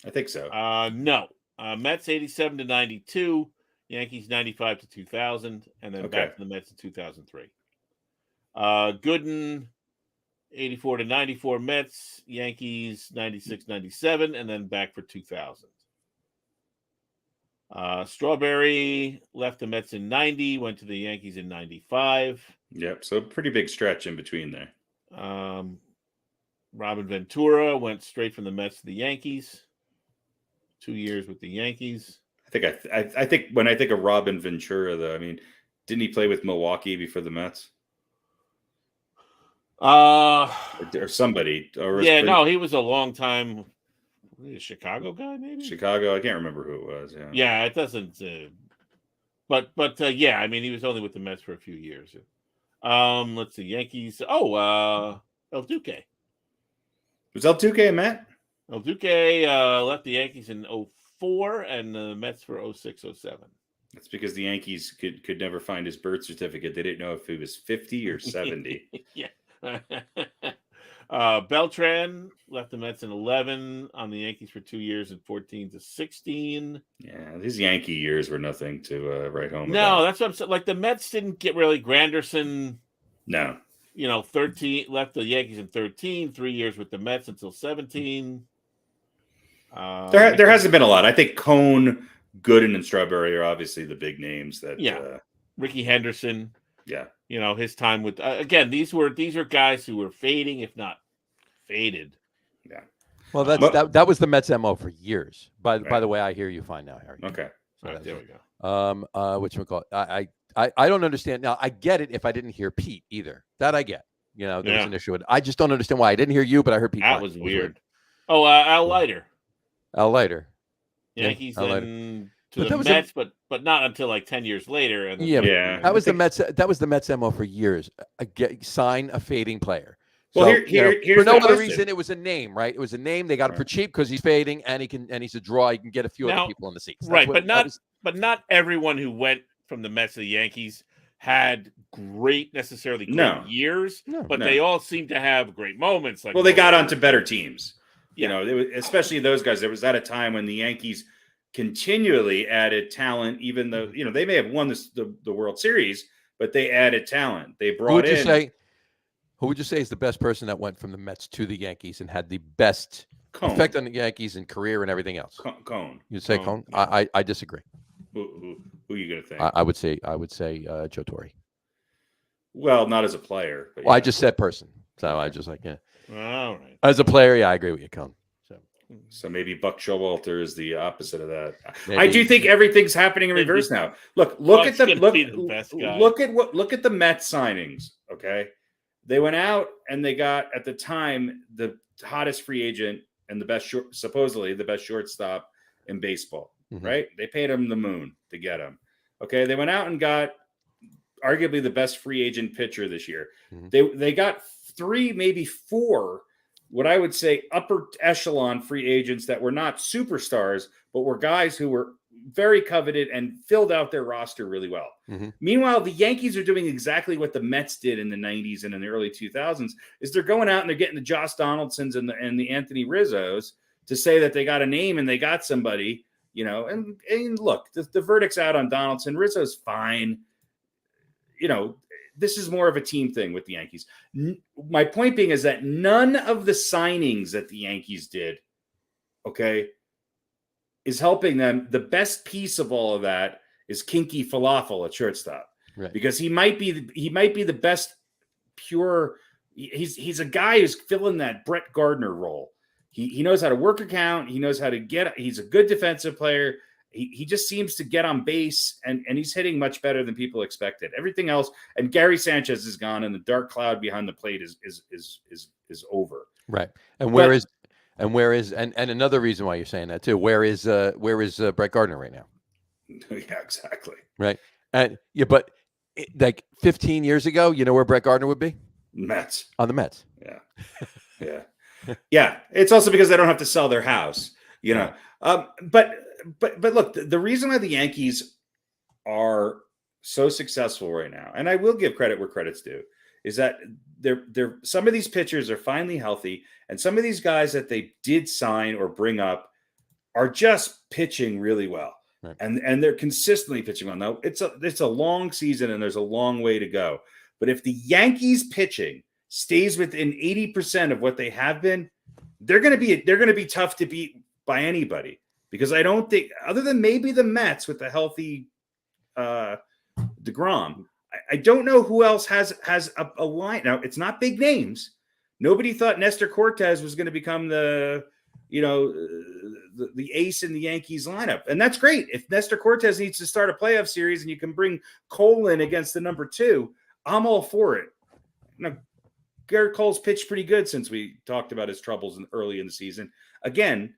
I think so. No. Mets 87 to 92, Yankees 95 to 2000, and then back to the Mets in 2003. Gooden 84 to 94 Mets, Yankees 96-97, and then back for 2000. Strawberry left the Mets in 90, went to the Yankees in 95. Yep, so pretty big stretch in between there. Robin Ventura went straight from the Mets to the Yankees. 2 years with the Yankees. I think when I think of Robin Ventura, though, I mean, didn't he play with Milwaukee before the Mets? Or somebody. He was a long time. A Chicago guy, maybe. Chicago. I can't remember who it was. Yeah, it doesn't. But yeah, I mean, he was only with the Mets for a few years. Let's see, Yankees. El Duque. Was El Duque a Met? El Duque left the Yankees in 04 and the Mets for 06, 07. That's because the Yankees could never find his birth certificate. They didn't know if he was 50 or 70. Yeah. Beltran left the Mets in 11, on the Yankees for 2 years in 14 to 16. Yeah, these Yankee years were nothing to write home No, about. that's what I'm saying. Like, the Mets didn't get really Granderson. No. 13, left the Yankees in 13, 3 years with the Mets until 17. There hasn't been a lot. I think Cone, Gooden, and Strawberry are obviously the big names that. Yeah. Ricky Henderson. Yeah. His time with again, these are guys who were fading, if not faded. Yeah. Well, that was the Mets MO for years. By the way, I hear you fine now, Harry. Okay. All right, there we go. Whatchamacallit? I don't understand. Now, I get it if I didn't hear Pete either. That I get. There was an issue with it. I just don't understand why I didn't hear you, but I heard Pete. That was weird. Oh, Al Leiter. Al Leiter. Yankees to the Mets, but not until like 10 years later. And that was the Mets. That was the Mets MO for years. Sign a fading player. Well, so, here's for no the other question. reason, it was a name, right? It was a name. They got him for cheap because he's fading and he's a draw. He can get a few other people in the seats. Right, but not everyone who went from the Mets to the Yankees had great years, but they all seem to have great moments. Like, they got onto better teams. Especially those guys. There was at a time when the Yankees continually added talent, even though they may have won the World Series, but they added talent. They brought who would you say is the best person that went from the Mets to the Yankees and had the best effect on the Yankees and career and everything else? Cone. You'd say Cone? Yeah. I disagree. Who are you going to think? I would say Joe Torre. Well, not as a player. But I just said person, so I just all right. As a player, I agree with you, Cone. So maybe Buck Showalter is the opposite of that. Maybe. I do think everything's happening in reverse now. Look at the Mets signings. Okay, they went out and they got at the time the hottest free agent and supposedly the best shortstop in baseball. Mm-hmm. Right? They paid him the moon to get him. Okay, they went out and got arguably the best free agent pitcher this year. Mm-hmm. They got 3, maybe 4. What I would say upper echelon free agents that were not superstars, but were guys who were very coveted and filled out their roster really well. Mm-hmm. Meanwhile, the Yankees are doing exactly what the Mets did in the 90s and in the early 2000s, is they're going out and they're getting the Josh Donaldsons and the Anthony Rizzos to say that they got a name and they got somebody, and look, the verdict's out on Donaldson. Rizzo's fine. This is more of a team thing with the Yankees. My point being is that none of the signings that the Yankees did, is helping them. The best piece of all of that is Kinky Falafel at shortstop, right? Because he might be the best pure. He's a guy who's filling that Brett Gardner role. He knows how to work a count. He knows how to get. He's a good defensive player. He just seems to get on base, and he's hitting much better than people expected. Everything else, and Gary Sanchez is gone, and the dark cloud behind the plate is over. Right. And where is another reason why you're saying that too? Where is Brett Gardner right now? Yeah, exactly. Right. And but like 15 years ago, you know where Brett Gardner would be? Mets. On the Mets. Yeah. Yeah. It's also because they don't have to sell their house, But look, the reason why the Yankees are so successful right now, and I will give credit where credit's due, is that they're some of these pitchers are finally healthy, and some of these guys that they did sign or bring up are just pitching really well, right. and they're consistently pitching well. Now it's a long season and there's a long way to go, but if the Yankees pitching stays within 80% of what they have been, they're going to be tough to beat by anybody. Because I don't think, other than maybe the Mets with the healthy DeGrom, I don't know who else has a line. Now, it's not big names. Nobody thought Nestor Cortez was going to become the ace in the Yankees lineup. And that's great. If Nestor Cortez needs to start a playoff series and you can bring Cole in against the number 2, I'm all for it. Now, Garrett Cole's pitched pretty good since we talked about his troubles early in the season. Again,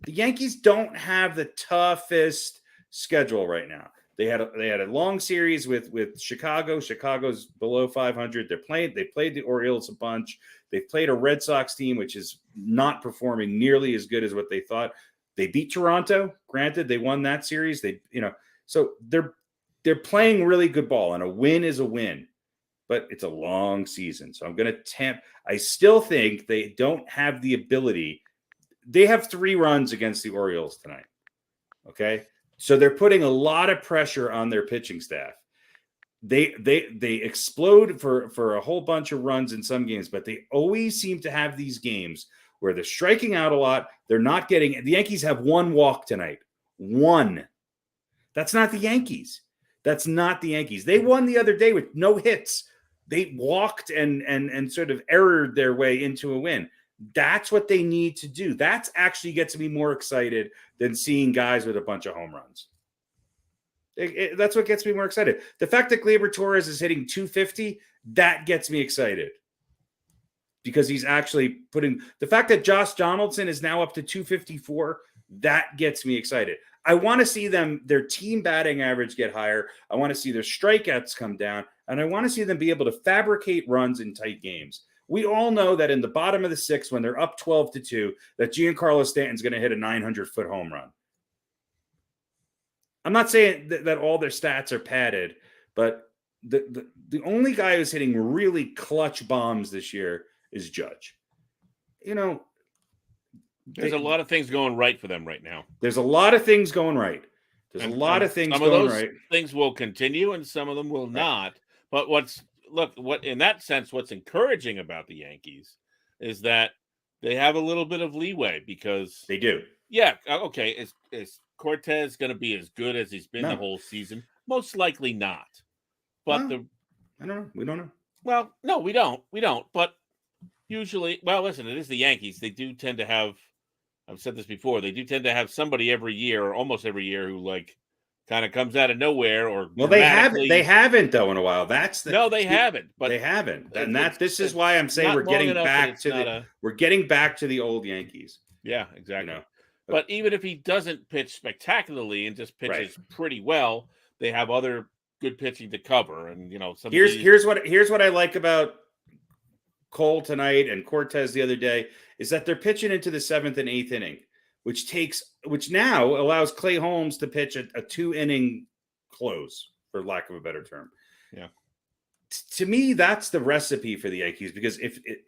the Yankees don't have the toughest schedule right now. They had a long series with Chicago. Chicago's below 500. They played the Orioles a bunch. They've played a Red Sox team which is not performing nearly as good as what they thought. They beat Toronto. Granted, they won that series. So they're playing really good ball, and a win is a win. But it's a long season. So I'm going to I still think they don't have the ability. They have 3 runs against the Orioles tonight. Okay. So they're putting a lot of pressure on their pitching staff. They explode for a whole bunch of runs in some games, but they always seem to have these games where they're striking out a lot. They're not getting, the Yankees have 1 walk tonight. 1. That's not the Yankees. That's not the Yankees. They won the other day with no hits. They walked and sort of errored their way into a win. That's what they need to do. That's actually gets me more excited than seeing guys with a bunch of home runs. That's what gets me more excited. The fact that Gleyber Torres is hitting 250, that gets me excited. Because he's actually the fact that Josh Donaldson is now up to 254, that gets me excited. I want to see their team batting average get higher. I want to see their strikeouts come down. And I want to see them be able to fabricate runs in tight games. We all know that in the bottom of the 6th, when they're up 12-2, that Giancarlo Stanton's going to hit a 900-foot home run. I'm not saying that all their stats are padded, but the only guy who's hitting really clutch bombs this year is Judge. There's a lot of things going right for them right now. There's a lot of things going right. There's a lot of things going right. Things will continue, and some of them will not. But what in that sense, what's encouraging about the Yankees is that they have a little bit of leeway because they do. Yeah. Okay. Is Cortez going to be as good as he's been the whole season? Most likely not. But I don't know. We don't know. Well, no, we don't. But usually, listen, it is the Yankees. They do tend to have, I've said this before, they do tend to have somebody every year or almost every year who kind of comes out of nowhere or they haven't though in a while. They haven't, but they haven't. And this is why I'm saying we're getting back to the old Yankees. Yeah, exactly. But even if he doesn't pitch spectacularly and just pitches pretty well, they have other good pitching to cover. And here's what I like about Cole tonight and Cortez the other day is that they're pitching into the 7th and 8th inning, which now allows Clay Holmes to pitch a 2-inning close, for lack of a better term. Yeah. To me, that's the recipe for the Yankees, because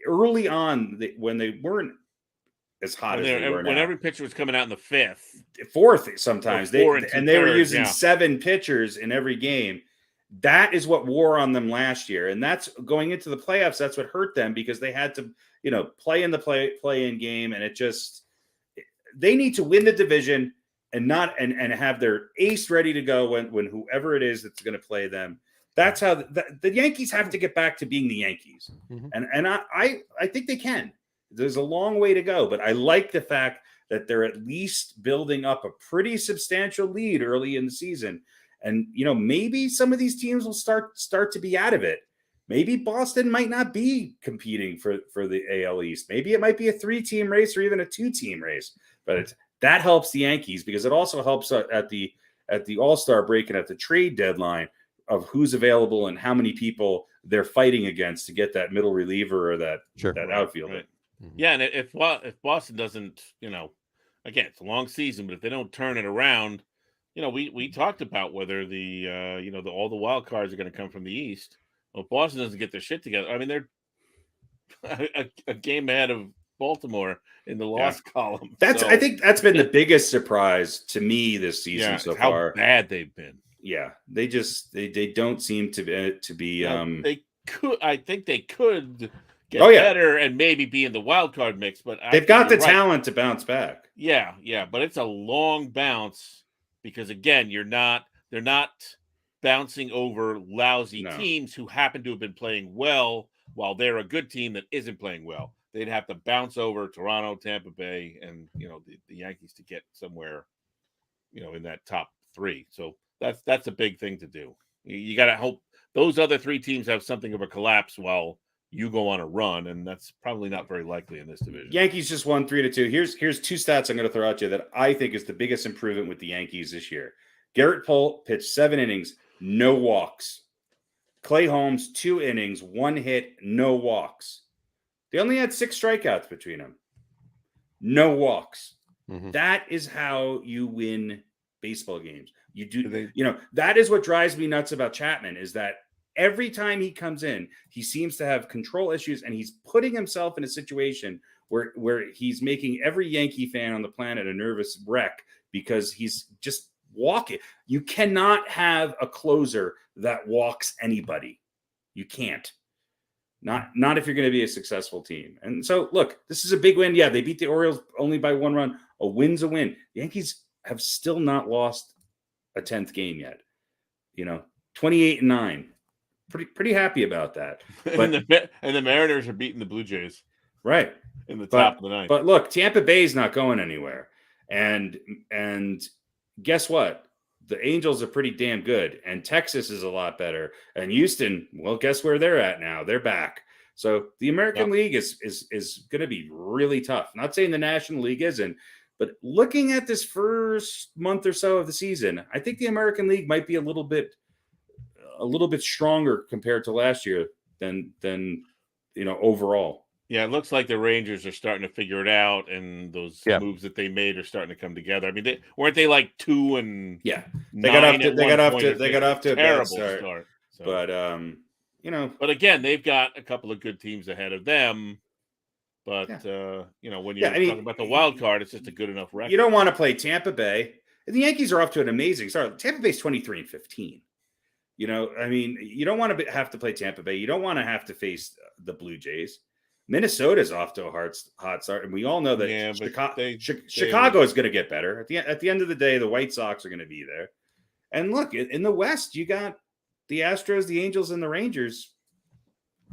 early on, when they weren't as hot as they were now, when every pitcher was coming out in the 4th sometimes, they were using 7 pitchers in every game. That is what wore on them last year, and that's going into the playoffs. That's what hurt them, because they had to, play in the play-in game, and they need to win the division and have their ace ready to go when whoever it is that's going to play them. That's how the Yankees have to get back to being the Yankees, and I think they can. There's a long way to go, but I like the fact that they're at least building up a pretty substantial lead early in the season. And, maybe some of these teams will start to be out of it. Maybe Boston might not be competing for the AL East. Maybe it might be a 3-team race or even a 2-team race. But that helps the Yankees, because it also helps at the All-Star break and at the trade deadline of who's available and how many people they're fighting against to get that middle reliever or that outfielder. Right. Yeah, and if Boston doesn't, again, it's a long season, but if they don't turn it around, we talked about whether all the wild cards are going to come from the East. Well, if Boston doesn't get their shit together, I mean, they're a game ahead of Baltimore in the loss column. I think that's been the biggest surprise to me this season so far. How bad they've been. Yeah, they don't seem to be. They could. I think they could get better and maybe be in the wild card mix, but they've got the talent to bounce back. Yeah, but it's a long bounce. Because again, they're not bouncing over lousy teams who happen to have been playing well while they're a good team that isn't playing well. They'd have to bounce over Toronto, Tampa Bay, and the Yankees to get somewhere, in that top 3. So that's a big thing to do. You got to hope those other 3 teams have something of a collapse while you go on a run, and that's probably not very likely in this division. Yankees just won 3-2. Here's 2 stats I'm going to throw at you that I think is the biggest improvement with the Yankees this year. Garrett Cole pitched 7 innings, no walks. Clay Holmes, 2 innings, 1 hit, no walks. They only had 6 strikeouts between them. No walks. Mhm. That is how you win baseball games. You do, that is what drives me nuts about Chapman, is that every time he comes in, he seems to have control issues, and he's putting himself in a situation where he's making every Yankee fan on the planet a nervous wreck because he's just walking. You cannot have a closer that walks anybody. You can't. Not if you're going to be a successful team. And so, look, this is a big win. Yeah, they beat the Orioles only by 1 run. A win's a win. The Yankees have still not lost a 10th game yet. 28-9. Pretty happy about that. But, and the Mariners are beating the Blue Jays. Right. In the top of the ninth. But look, Tampa Bay's not going anywhere. And guess what? The Angels are pretty damn good, and Texas is a lot better. And Houston, well, guess where they're at now? They're back. So the American League is going to be really tough. Not saying the National League isn't, but looking at this first month or so of the season, I think the American League might be a little bit stronger compared to last year than overall. Yeah, it looks like the Rangers are starting to figure it out, and those moves that they made are starting to come together. I mean, weren't they like 2 and they got off to a terrible start. So. But but again, they've got a couple of good teams ahead of them. But when you're talking about the wild card, it's just a good enough record. You don't want to play Tampa Bay. The Yankees are off to an amazing start. Tampa Bay's 23-15. You don't want to have to play Tampa Bay. You don't want to have to face the Blue Jays. Minnesota's off to a hot start, and we all know that Chicago is going to get better. At the end of the day, the White Sox are going to be there. And look, in the West, you got the Astros, the Angels, and the Rangers.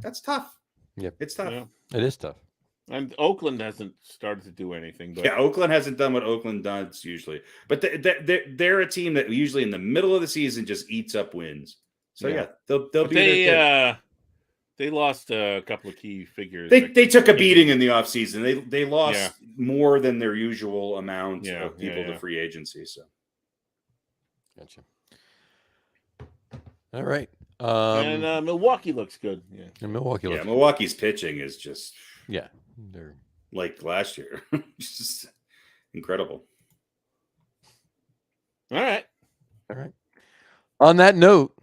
That's tough. Yep. It's tough. Yeah. It is tough. And Oakland hasn't started to do anything. But Oakland hasn't done what Oakland does usually. But they're a team that usually in the middle of the season just eats up wins. So they'll be. They lost a couple of key figures. They took a beating in the offseason. They lost more than their usual amount of people to free agency. So, gotcha. All right. And Milwaukee looks good. Yeah. And Milwaukee's pitching is just they're like last year. It's just incredible. All right. On that note,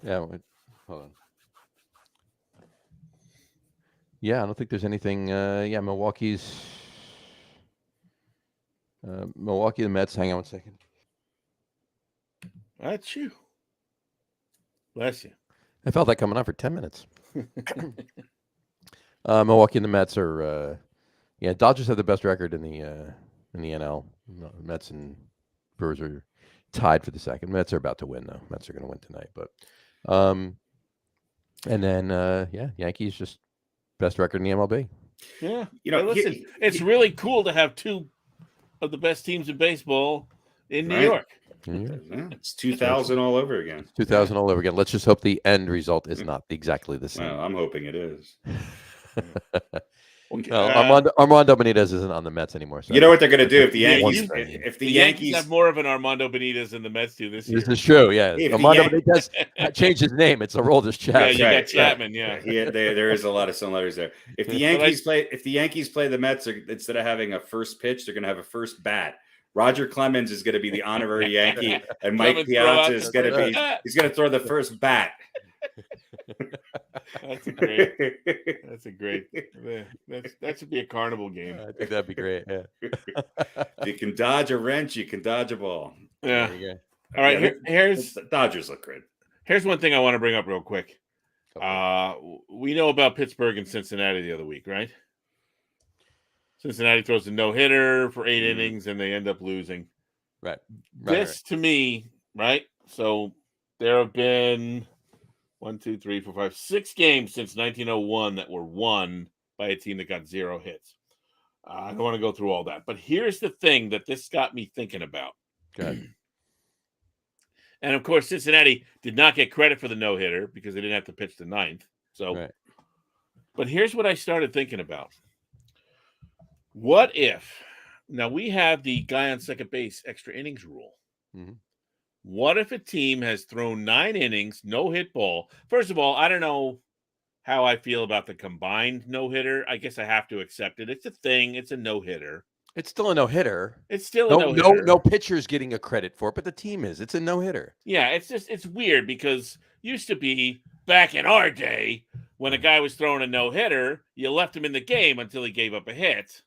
hold on. Yeah, I don't think there's anything. Milwaukee, the Mets. Hang on 1 second. That's you. Bless you. I felt that coming on for 10 minutes. Milwaukee and the Mets are. Dodgers have the best record in the NL. Mets and Brewers are tied for the second. Mets are about to win though. Mets are going to win tonight, but. And then Yankees just. Best record in the MLB. Yeah. Listen, it's really cool to have 2 of the best teams in baseball in New York. Yeah, it's 2000 all over again. 2000 all over again. Let's just hope the end result is not exactly the same. Well, I'm hoping it is. Armando Benitez isn't on the Mets anymore. So you know what they're going to do if the Yankees have more of an Armando Benitez than the Mets do this year. This is true. Yeah, Armando Benitez changed his name. It's Aroldis Chapman. Yeah, you got Chapman. Yeah, there is a lot of similarities there. If the Yankees play the Mets, instead of having a first pitch, they're going to have a first bat. Roger Clemens is going to be the honorary Yankee, and Mike Piazza is going to be. He's going to throw the first bat. That should be a carnival game. I think that'd be great. Yeah. If you can dodge a wrench, you can dodge a ball. Yeah. There you go. All right. Here's the Dodgers look good. Here's one thing I want to bring up real quick. We know about Pittsburgh and Cincinnati the other week, right? Cincinnati throws a no-hitter for 8 innings and they end up losing. Right. To me, right? So there have been 1, 2, 3, 4, 5, 6 games since 1901 that were won by a team that got 0 hits. I don't want to go through all that, but here's the thing that this got me thinking about. Good. And of course, Cincinnati did not get credit for the no-hitter because they didn't have to pitch the 9th. So, But here's what I started thinking about. What if now we have the guy on second base extra innings rule? Mm-hmm. What if a team has thrown 9 innings, no hit ball? First of all, I don't know how I feel about the combined no hitter. I guess I have to accept it. It's a thing. It's a no hitter. It's still a no hitter. It's still a No, no hitter. no pitcher's getting a credit for it, but the team is. It's a no hitter. Yeah, it's weird because used to be back in our day when a guy was throwing a no hitter, you left him in the game until he gave up a hit,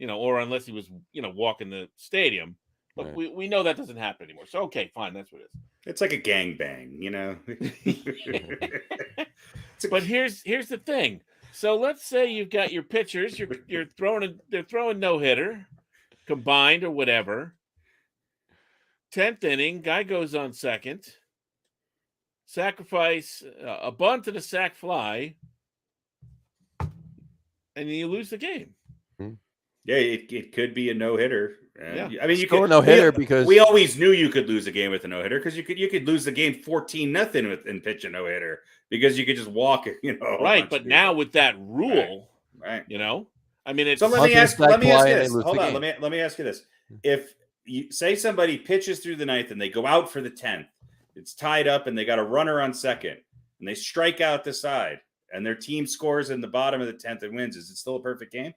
or unless he was walking the stadium. But Right. we know that doesn't happen anymore. So okay, fine, that's what it is. It's like a gangbang, But here's the thing. So let's say you've got your pitchers, they're throwing no hitter, combined or whatever. 10th inning, guy goes on second. Sacrifice a bunt and a sac fly, and you lose the game. Yeah, it could be a no hitter. Yeah. I mean, you Still could a no-hitter because we always knew you could lose a game with a no hitter because you could lose the game 14-0 and pitch a no hitter because you could just walk it, Right, but now with that rule, right. I mean, it's So let me ask you this. Hold on, game. let me ask you this. If you say somebody pitches through the 9th and they go out for the 10th, it's tied up and they got a runner on second and they strike out the side and their team scores in the bottom of the 10th and wins, is it still a perfect game?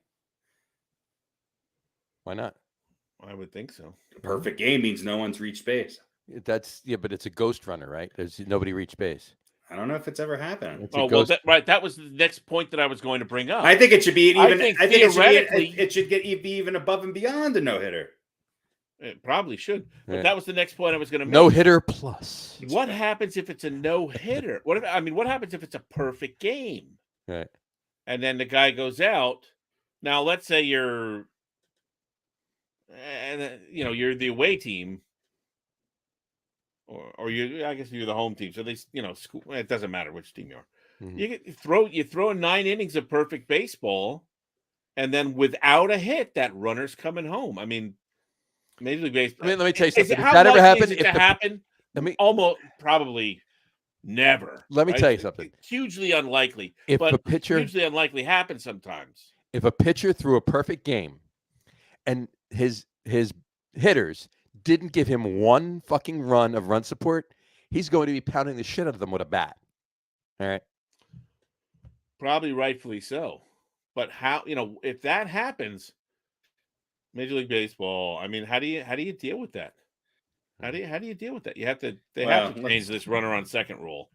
Why not? I would think so. A perfect game means no one's reached base. But it's a ghost runner, right? There's nobody reached base. I don't know if it's ever happened. It's a Oh, ghost. well, that was the next point that I was going to bring up. I think it should be I even. think I think theoretically- it should be even above and beyond a no hitter. It probably should. But Yeah. that was the next point I was going to make. No hitter plus. What happens if it's a no hitter? What happens if it's a perfect game? Right. And then the guy goes out. Now, let's say you're the away team, or I guess you're the home team. So they, school, it doesn't matter which team you are. Mhm. You throw 9 innings of perfect baseball, and then without a hit, that runner's coming home. I mean, Major League Baseball. Let me tell you something. If How that ever likely happened, is it to happen? Almost probably never. Let me right? tell you something. Hugely unlikely. If but a pitcher, hugely unlikely happens sometimes. if a pitcher threw a perfect game, and his hitters didn't give him one fucking run of run support, he's going to be pounding the shit out of them with a bat. All right. Probably rightfully so. But how, if that happens, Major League Baseball, I mean, how do you deal with that? How do you deal with that? They have to change this runner on second rule.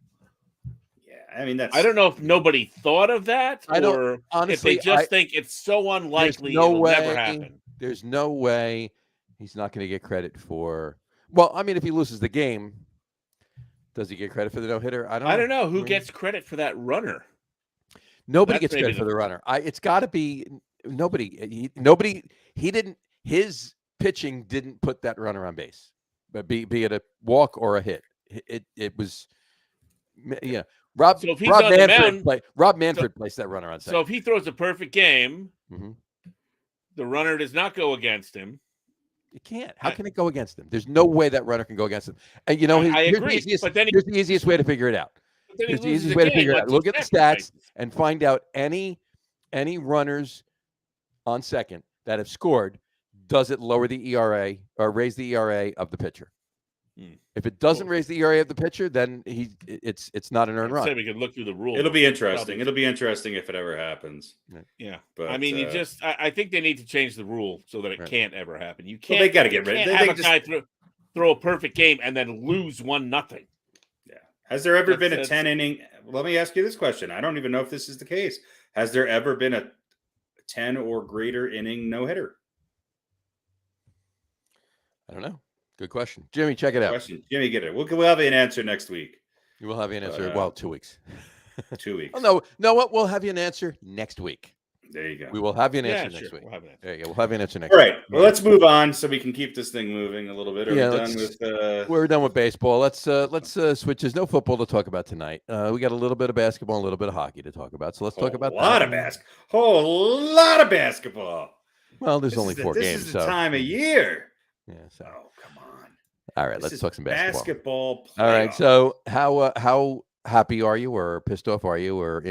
Yeah, I mean I don't know if nobody thought of that, or honestly, if they just think it's so unlikely it'll never happen. There's no way he's not going to get credit for. Well, I mean, if he loses the game, does he get credit for the no hitter? I don't know who gets credit for that runner. Nobody That's gets credit maybe for the- the runner. It's got to be nobody. Nobody. He didn't. His pitching didn't put that runner on base, but be it a walk or a hit. It was. Yeah. Rob So if he's on the mound- Rob Manfred placed that runner on second. So if he throws a perfect game, Mhm. the runner does not go against him. It can't. How can it go against him? There's no way that runner can go against him. And I here's agree, the easiest, but then here's the easiest way to figure it out. Then he Here's the loses easiest the way to game. figure it out. What's Look his at the stats sacrifice? and find out any runners on second that have scored. Does it lower the ERA or raise the ERA of the pitcher? If it doesn't raise the ERA of the pitcher, then it's not an earned I'd say run. we could look through the rules. It'll be interesting. It'll be interesting if it ever happens. Yeah, But I mean, I think they need to change the rule so that it Right. can't ever happen. You Well, can't. they got to you get rid. can't They have a just, guy throw a perfect game and then lose 1-0. yeah. Has there ever been a That's- 10 inning? Let me ask you this question. I don't even know if this is the case. Has there ever been a 10 or greater inning no hitter? I don't know. Good question, Jimmy. Check it out. Question. Jimmy, get it. We'll have an answer next week. You will have an answer. But, Well, 2 weeks. 2 weeks. Oh no, what? We'll have you an answer next week. There you go. We will have you an Yeah, answer sure. next week. We'll have an answer. There you go. We'll have you an answer next All week. right. Well, let's move on so we can keep this thing moving a little bit. Are Yeah, we done with? We're done with baseball. Let's switch. There's no football to talk about tonight. We got a little bit of basketball, and a little bit of hockey to talk about. So let's talk about a lot that. of basketball. Whole lot of basketball. Well, there's only 4 This games. is the so time of year. yeah. So Oh, come on. all right, This let's is talk some basketball. Basketball. All right. playoffs. So how happy are you, or pissed off are you, or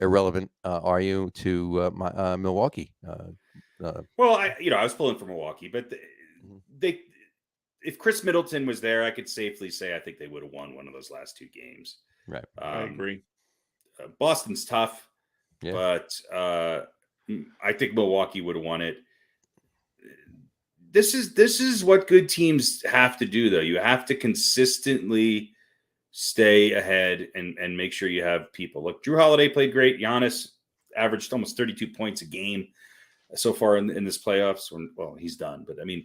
irrelevant are you to Milwaukee? Well, I was pulling for Milwaukee, but Mhm. they if Chris Middleton was there, I could safely say I think they would have won one of those last 2 games. Right. I agree. Boston's tough, Yeah. but I think Milwaukee would have won it. This is what good teams have to do, though. You have to consistently stay ahead and make sure you have people. Look, Drew Holiday played great. Giannis averaged almost 32 points a game so far in this playoffs. Well, he's done, but I mean,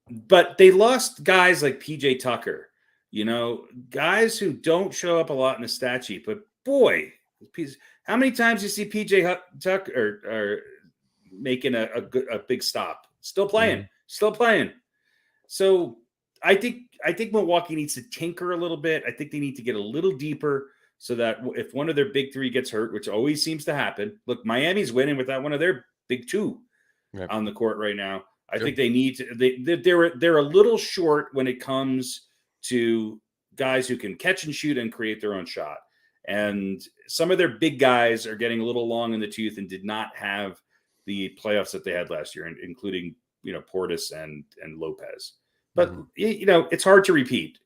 but they lost guys like PJ Tucker, guys who don't show up a lot in the stat sheet. But boy, how many times you see PJ Tucker or making a big stop? Still playing. So I think Milwaukee needs to tinker a little bit. I think they need to get a little deeper so that if one of their big 3 gets hurt, which always seems to happen. Look, Miami's winning without one of their big 2 on the court right now. I think they need to. They're a little short when it comes to guys who can catch and shoot and create their own shot. And some of their big guys are getting a little long in the tooth and did not have the playoffs that they had last year, including Portis and Lopez. But it's hard to repeat.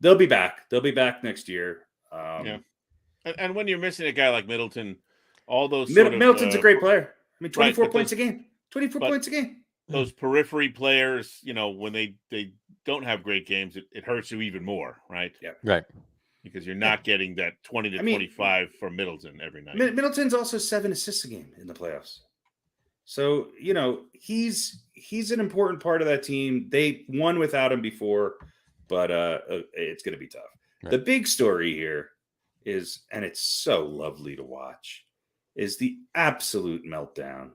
They'll be back. They'll be back next year. And when you're missing a guy like Middleton, all those Middleton's a great player. I mean, 24 right, points a game. 24 points a game. Those periphery players, when they don't have great games, it hurts you even more, right? Yeah. Right. Because you're not getting that 20 to 25 from Middleton every night. Middleton's also 7 assists a game in the playoffs. So, he's an important part of that team. They won without him before, but it's going to be tough. Right. The big story here is, and it's so lovely to watch, is the absolute meltdown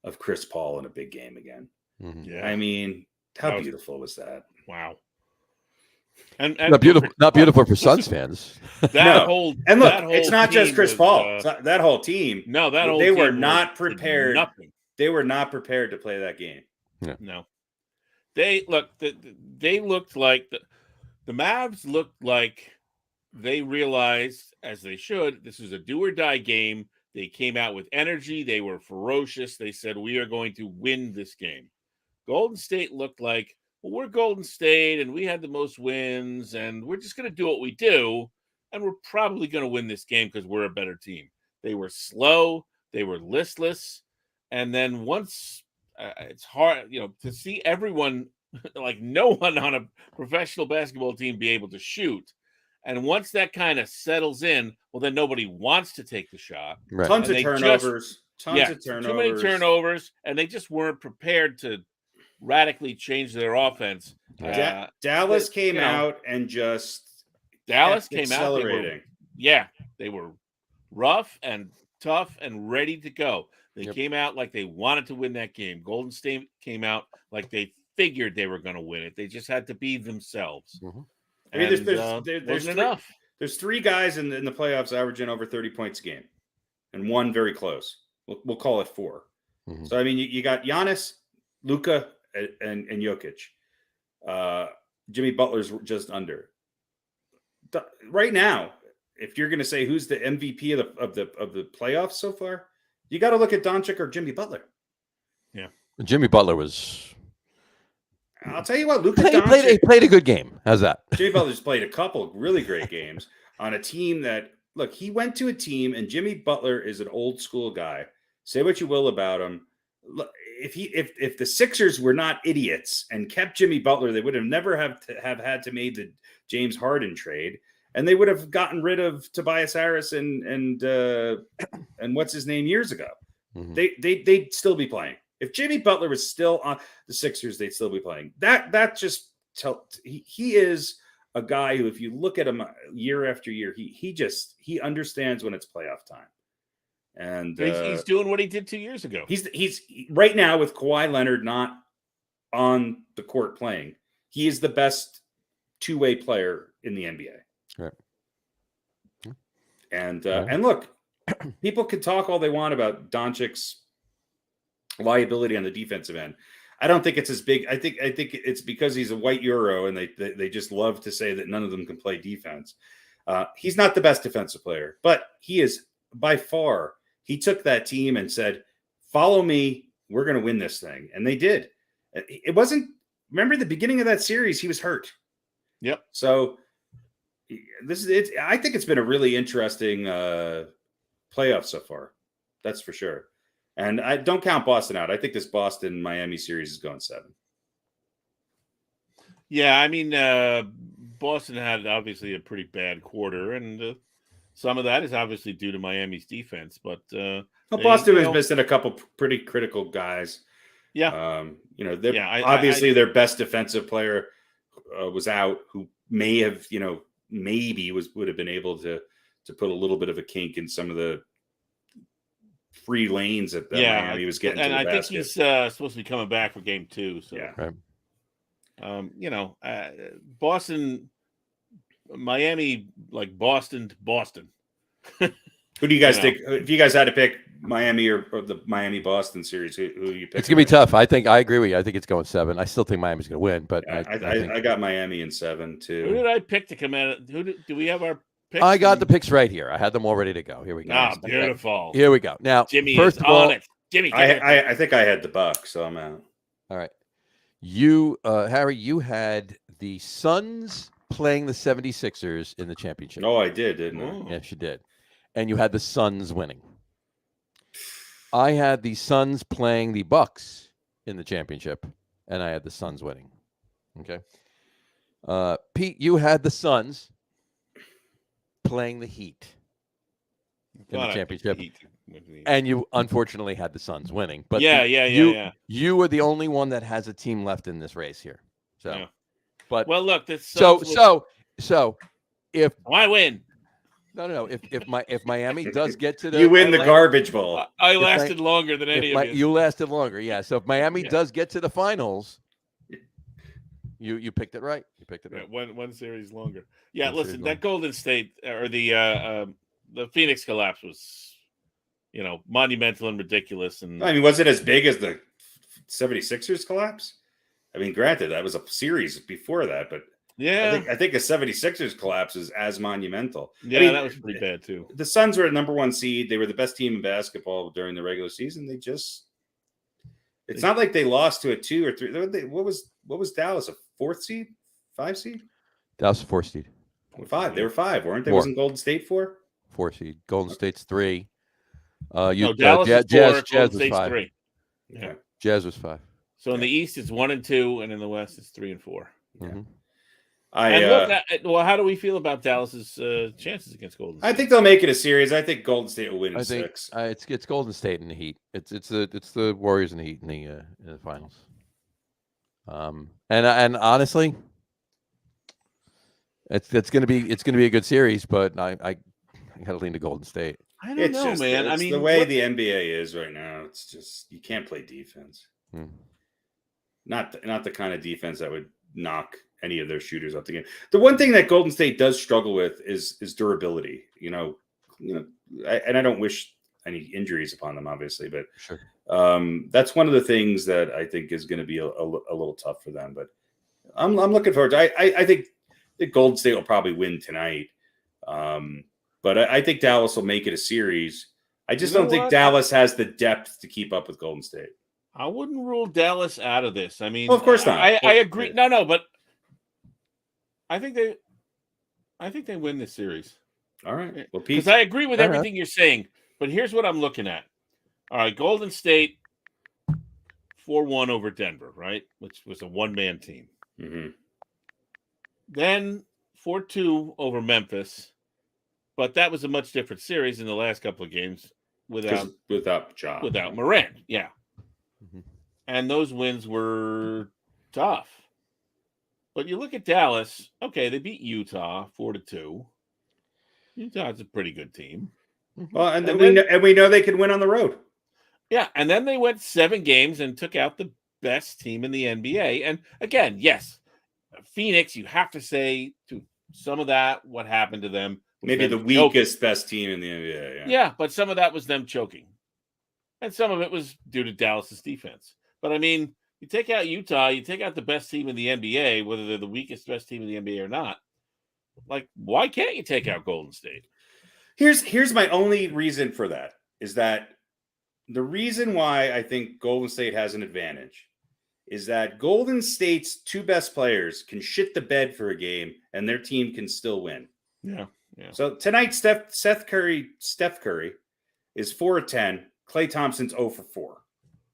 of Chris Paul in a big game again. Mm-hmm. Yeah. I mean, how beautiful was that? Wow. And not beautiful for Suns fans. It's not just Chris Paul. That whole team. No, they were not prepared. They were not prepared to play that game. Yeah. No. They looked like the Mavs looked like they realized, as they should, this was a do or die game. They came out with energy. They were ferocious. They said, we are going to win this game. Golden State looked like, well, we're Golden State and we had the most wins and we're just going to do what we do. And we're probably going to win this game because we're a better team. They were slow. They were listless. And then once it's hard, to see everyone, like no one on a professional basketball team be able to shoot. And once that kind of settles in, well, then nobody wants to take the shot. Right. Tons of turnovers. Too many turnovers, and they just weren't prepared to radically change their offense. Dallas came out and just accelerating. They were rough and tough and ready to go. They came out like they wanted to win that game. Golden State came out like they figured they were going to win it. They just had to be themselves. Mm-hmm. I mean, there's enough. There's 3 guys in the playoffs averaging over 30 points a game, and 1 very close. We'll call it 4. Mm-hmm. So I mean, you got Giannis, Luka, and Jokic. Jimmy Butler's just under. Right now, if you're going to say who's the MVP of the playoffs so far, you got to look at Doncic or Jimmy Butler. Yeah, Jimmy Butler was. I'll tell you what, Luka he played a good game. How's that? Jimmy Butler's played a couple really great games on a team that, look, he went to a team, and Jimmy Butler is an old school guy. Say what you will about him. Look, if the Sixers were not idiots and kept Jimmy Butler, they would have never had to made the James Harden trade, and they would have gotten rid of Tobias Harris and what's his name years ago. Mm-hmm. They'd still be playing. If Jimmy Butler was still on the Sixers, they'd still be playing. He is a guy who, if you look at him year after year, he understands when it's playoff time. And he's doing what he did 2 years ago. He's right now with Kawhi Leonard not on the court playing. He is the best 2-way player in the NBA. Right. And look, people can talk all they want about Doncic's liability on the defensive end. I don't think it's as big. I think it's because he's a white Euro, and they just love to say that none of them can play defense. He's not the best defensive player, but he is by far. He took that team and said, "Follow me. We're going to win this thing," and they did. It wasn't remember the beginning of that series, he was hurt. Yep. So this is it. I think it's been a really interesting playoff so far. That's for sure. And I don't count Boston out. I think this Boston-Miami series is going 7. Yeah, I mean, Boston had obviously a pretty bad quarter, and some of that is obviously due to Miami's defense. But Boston is missing a couple pretty critical guys. Yeah, obviously their best defensive player was out, who may have, maybe would have been able to put a little bit of a kink in some of the free lanes that Miami was getting. And to the I basket. think he's supposed to be coming back for game 2. So yeah. Right. Boston, Miami, like Boston to Boston. Who do you guys think? If you guys had to pick Miami or the Miami-Boston series, who you pick? It's gonna be tough. I agree with you. I think it's going 7. I still think Miami's gonna win, but I got Miami in 7 too. Who did I pick to come out? Do we have our picks? I got the picks right here. I had them all ready to go. Here we go. Ah, beautiful. Here we go. Now, Jimmy first is of all, on it. Jimmy, I think I had the Bucks, so I'm out. All right. You, Harry, you had the Suns playing the 76ers in the championship. Oh, I did, didn't I? Yes, you did. And you had the Suns winning. I had the Suns playing the Bucks in the championship, and I had the Suns winning. Okay. Pete, you had the Suns playing the Heat in the championship. And you unfortunately had the Suns winning. But you were the only one that has a team left in this race here. So, yeah. But well, look, this so if I win. No. If Miami does get to the, you win the garbage bowl. I lasted longer than any of you. You lasted longer, yeah. So if Miami does get to the finals, you picked it right. You picked it right. One series longer. Yeah, listen, that Golden State or the Phoenix collapse was, monumental and ridiculous. And I mean, was it as big as the 76ers collapse? I mean, granted, that was a series before that, but yeah, I think the 76ers collapse is as monumental. Yeah, I mean, that was pretty bad too. The Suns were a number 1 seed. They were the best team in basketball during the regular season. It's not like they lost to a 2 or 3. What was Dallas, a 4th seed? 5 seed? Dallas 4 seed. 5. They were 5, weren't they? 4. Wasn't Golden State 4? 4 seed. Golden State's 3. Dallas is 4, Jazz was 5. 3. Yeah. Jazz was 5. So in the East, it's 1 and 2, and in the West, it's 3 and 4. Mm-hmm. How do we feel about Dallas's chances against Golden State? I think they'll make it a series. I think Golden State will win in 6. It's Golden State and the Heat. It's the Warriors and the Heat in the finals. And honestly, it's gonna be a good series, but I gotta lean to Golden State. I don't know, man. I mean, the way the NBA is right now, it's just you can't play defense. Not the kind of defense that would knock any of their shooters up the game. The one thing that Golden State does struggle with is durability. I don't wish any injuries upon them, obviously, but sure. That's one of the things that I think is going to be a little tough for them. But I'm looking forward to. I think that Golden State will probably win tonight, but I think Dallas will make it a series. I just don't think Dallas has the depth to keep up with Golden State. I wouldn't rule Dallas out of this. I mean, of course not. I agree. No, but I think they win this series. All right. Well, because I agree with everything you're saying, but here's what I'm looking at. All right, Golden State 4-1 over Denver, right? Which was a one-man team. Mm-hmm. Then 4-2 over Memphis, but that was a much different series in the last couple of games without Morant. Yeah. Mm-hmm. And those wins were tough. But you look at Dallas, okay, they beat Utah 4-2. Utah's a pretty good team. Well, and we know they could win on the road. Yeah, and then they went 7 games and took out the best team in the NBA. And again, yes, Phoenix, you have to say to some of that what happened to them. Maybe the weakest, best team in the NBA. Yeah, but some of that was them choking. And some of it was due to Dallas's defense. But I mean, you take out Utah, you take out the best team in the NBA, whether they're the weakest, best team in the NBA or not. Like, why can't you take out Golden State? Here's my only reason for that is that the reason why I think Golden State has an advantage is that Golden State's two best players can shit the bed for a game and their team can still win. Yeah. Yeah. So tonight, Steph Curry is 4 of 10. Klay Thompson's 0 for 4.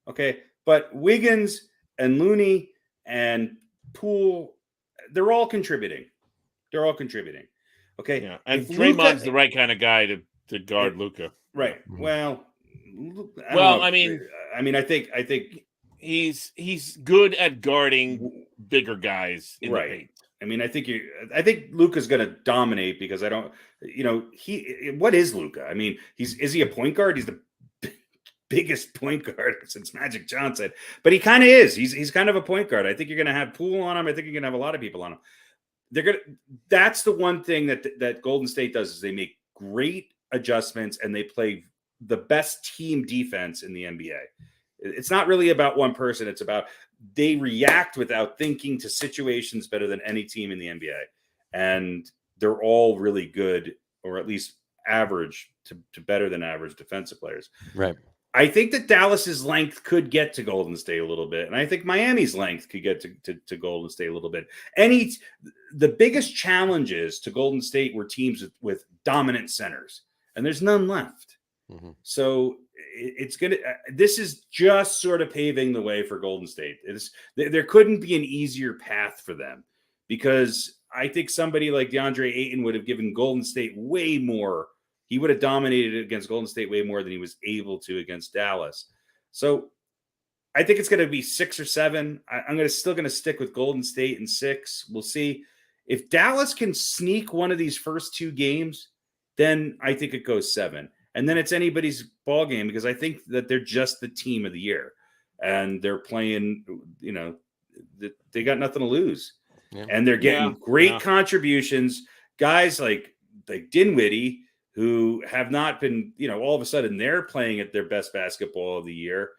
Okay. But Wiggins and Looney and Poole, they're all contributing. Okay. Yeah. And If Draymond's the right kind of guy to guard Luka. Right. Well, I think he's good at guarding bigger guys in the paint. I mean, I think Luka's going to dominate because what is Luka? I mean, is he a point guard? He's the biggest point guard since Magic Johnson, but he kind of is. He's kind of a point guard. I think you're going to have Poole on him. I think you're going to have a lot of people on him. That's the one thing that Golden State does is they make great adjustments and they play the best team defense in the NBA. It's not really about one person. It's about they react without thinking to situations better than any team in the NBA. And they're all really good, or at least average to better than average defensive players. Right. I think that Dallas's length could get to Golden State a little bit. And I think Miami's length could get to Golden State a little bit. The biggest challenges to Golden State were teams with dominant centers, and there's none left. Mm-hmm. So this is just sort of paving the way for Golden State. There couldn't be an easier path for them, because I think somebody like DeAndre Ayton would have given Golden State way more. He would have dominated against Golden State way more than he was able to against Dallas. So I think it's going to be 6 or 7. I'm still going to stick with Golden State in 6. We'll see. If Dallas can sneak one of these first 2 games, then I think it goes 7. And then it's anybody's ball game, because I think that they're just the team of the year and they're playing, they got nothing to lose. Yeah. And they're getting great contributions. Guys like Dinwiddie, who have not been, all of a sudden they're playing at their best basketball of the year.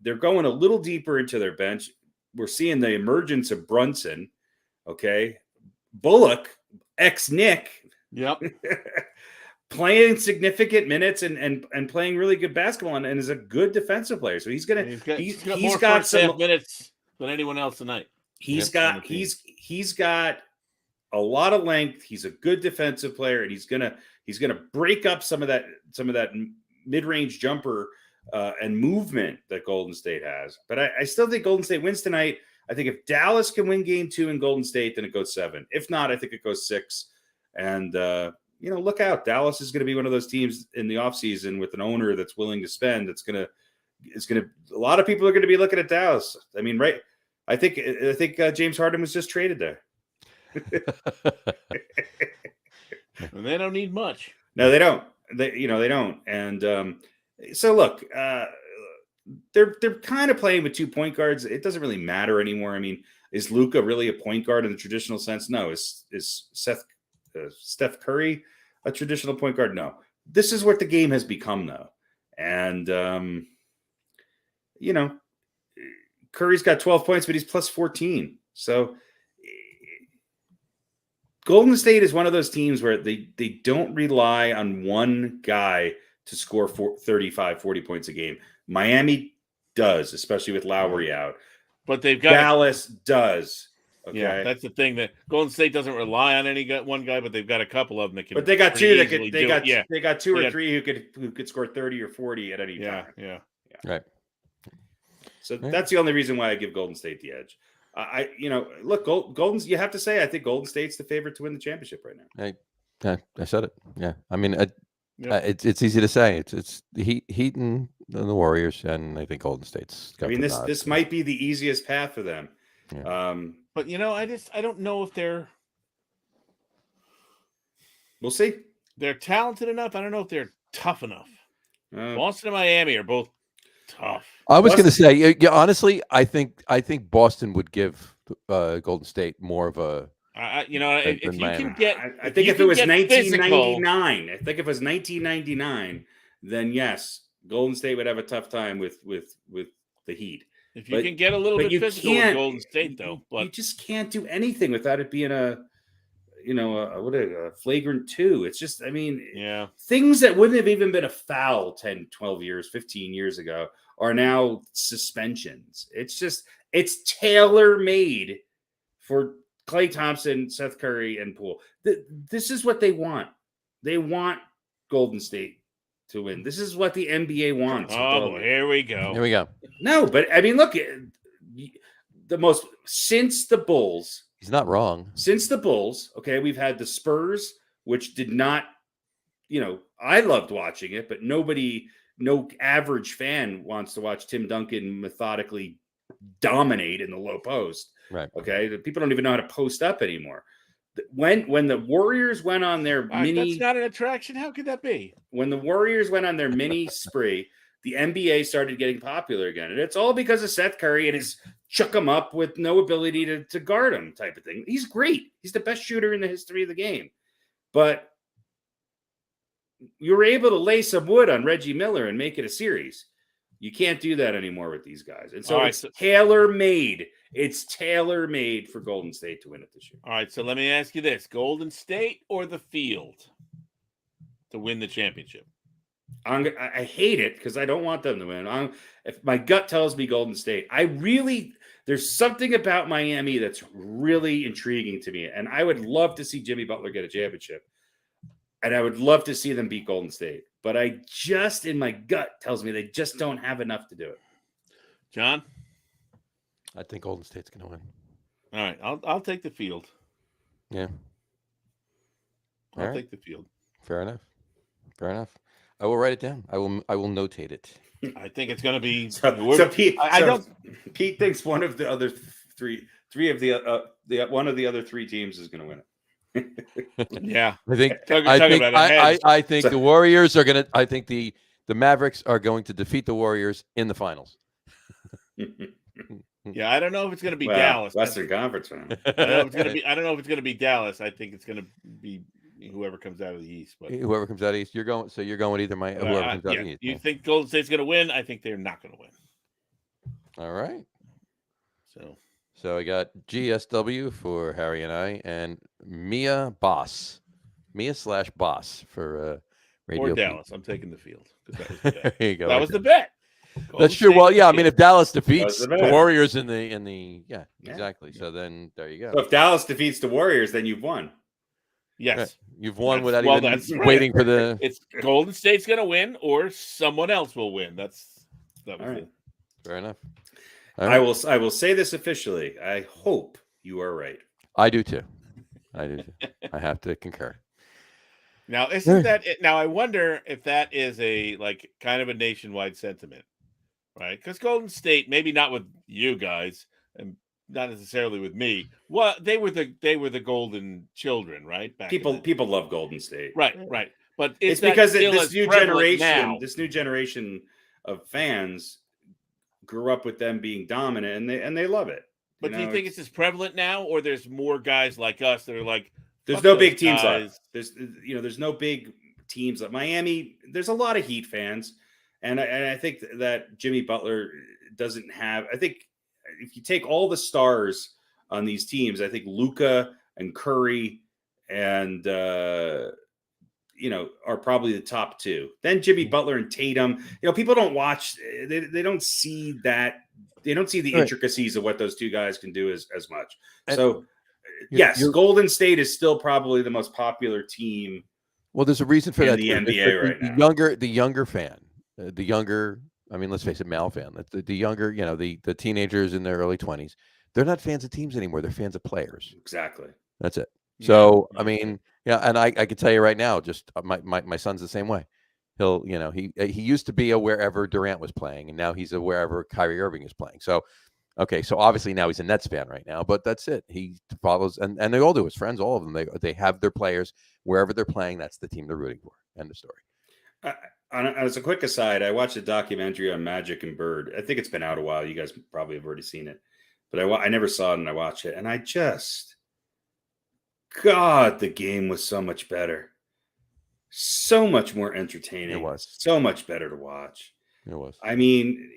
They're going a little deeper into their bench. We're seeing the emergence of Brunson. Okay. Bullock, ex-Nick. Yep. Playing significant minutes and playing really good basketball and is a good defensive player. So he's got more some minutes than anyone else tonight. He's got a lot of length. He's a good defensive player, and he's gonna break up some of that mid-range jumper and movement that Golden State has. But I still think Golden State wins tonight. I think if Dallas can win game 2 in Golden State, then it goes 7. If not, I think it goes 6. And look out. Dallas is going to be one of those teams in the offseason with an owner that's willing to spend. A lot of people are going to be looking at Dallas. I mean, right. I think James Harden was just traded there. And they don't need much. No, they don't. They don't. And so look, they're kind of playing with 2 point guards. It doesn't really matter anymore. I mean, is Luka really a point guard in the traditional sense? No. Is Steph Curry a traditional point guard? No. This is what the game has become, though. And Curry's got 12 points, but he's plus 14. So Golden State is one of those teams where they don't rely on one guy to score 35, 40 points a game. Miami does, especially with Lowry out. But Dallas does. Okay. Yeah, that's the thing, that Golden State doesn't rely on one guy, but they've got a couple of them that can. But they got 2 that could. They got 2 or 3 who could score 30 or 40 at any time. Yeah. Right. So that's the only reason why I give Golden State the edge. Look, Golden's. You have to say, I think Golden State's the favorite to win the championship right now. I said it. Yeah, I mean, it's easy to say. It's the Heat and the Warriors, and I think Golden State's. This might be the easiest path for them. Yeah. But I don't know if they're. We'll see. They're talented enough. I don't know if they're tough enough. Boston and Miami are both tough. I was going to say, honestly, I think Boston would give Golden State more of a. If you can get, I think if it was 1999, I think if it was 1999, then yes, Golden State would have a tough time with the Heat. If you can get a little bit physical with Golden State, though, but you just can't do anything without it being a flagrant 2. It's just, things that wouldn't have even been a foul 10, 12 years, 15 years ago are now suspensions. It's just It's tailor-made for Klay Thompson, Seth Curry, and Poole. This is what they want. They want Golden State to win. This is what the NBA wants. Oh, boy, here we go. Here we go. No, but I mean, look, since the Bulls. He's not wrong. Since the Bulls, okay, we've had the Spurs, which did not, I loved watching it, but no average fan wants to watch Tim Duncan methodically dominate in the low post. Right. Okay. People don't even know how to post up anymore. When the Warriors went on their that's not an attraction. How could that be? When the Warriors went on their mini spree, the NBA started getting popular again. And it's all because of Seth Curry and his chuck him up with no ability to guard him type of thing. He's great. He's the best shooter in the history of the game. But you were able to lay some wood on Reggie Miller and make it a series. You can't do that anymore with these guys. And so it's tailor-made. It's tailor-made for Golden State to win it this year. All right, so let me ask you this. Golden State or the field to win the championship? I hate it because I don't want them to win. If my gut tells me Golden State, there's something about Miami that's really intriguing to me. And I would love to see Jimmy Butler get a championship. And I would love to see them beat Golden State. But in my gut tells me they just don't have enough to do it. John? I think Golden State's going to win. All right, I'll take the field. Yeah. I'll take the field. Fair enough. I will write it down. I will notate it. I think it's going to be. Pete thinks one of the other one of the other three teams is going to win it. Yeah, I think the Warriors are going to. I think the Mavericks are going to defeat the Warriors in the finals. Yeah, I don't know if it's going to be Dallas. Western Conference, man. I don't know if it's going to be Dallas. I think it's going to be whoever comes out of the East. But whoever comes out of the East, you're going. So you're going with either whoever comes out of the East. You think Golden State's going to win? I think they're not going to win. All right. So I got GSW for Harry and I, and Mia /Boss for Radio. Or Dallas. I'm taking the field. That was the bet. There you go. That was the bet. That's true. Well, yeah. I mean, if Dallas defeats the Warriors in the exactly. So then there you go. So if Dallas defeats the Warriors, then you've won. Yes, right. You've won without even waiting for the. It's Golden State's going to win, or someone else will win. That was all right. Fair enough. Right. I will say this officially. I hope you are right. I do too. I have to concur. Now, isn't that it? Now, I wonder if that is a kind of a nationwide sentiment, right? Because Golden State, maybe not with you guys, and not necessarily with me. Well, they were the golden children, right? People love Golden State, right? But it's because this new generation of fans grew up with them being dominant, and they love it. But do you think it's as prevalent now, or there's more guys like us that are like? There's no big teams left. There's no big teams like Miami. There's a lot of Heat fans, and I think that Jimmy Butler doesn't have. I think if you take all the stars on these teams, I think Luka and Curry and are probably the top two. Then Jimmy Butler and Tatum. People don't watch. They don't see that. They don't see the intricacies of what those two guys can do as much. So, yes, Golden State is still probably the most popular team. Well, there's a reason for that. The NBA right now. The younger fan, the younger. I mean, let's face it, male fan. The younger, the teenagers in their early 20s. They're not fans of teams anymore. They're fans of players. Exactly. That's it. So, I mean, and I can tell you right now, just my son's the same way. He'll, he used to be a wherever Durant was playing, and now he's a wherever Kyrie Irving is playing. So, okay, so obviously now he's a Nets fan right now, but that's it. He follows, and they all do. His friends, all of them, they have their players wherever they're playing. That's the team they're rooting for. End of story. As a quick aside, I watched a documentary on Magic and Bird. I think it's been out a while. You guys probably have already seen it, but I never saw it, and I watched it, and God, the game was so much better. So much more entertaining. It was. So much better to watch. It was. I mean,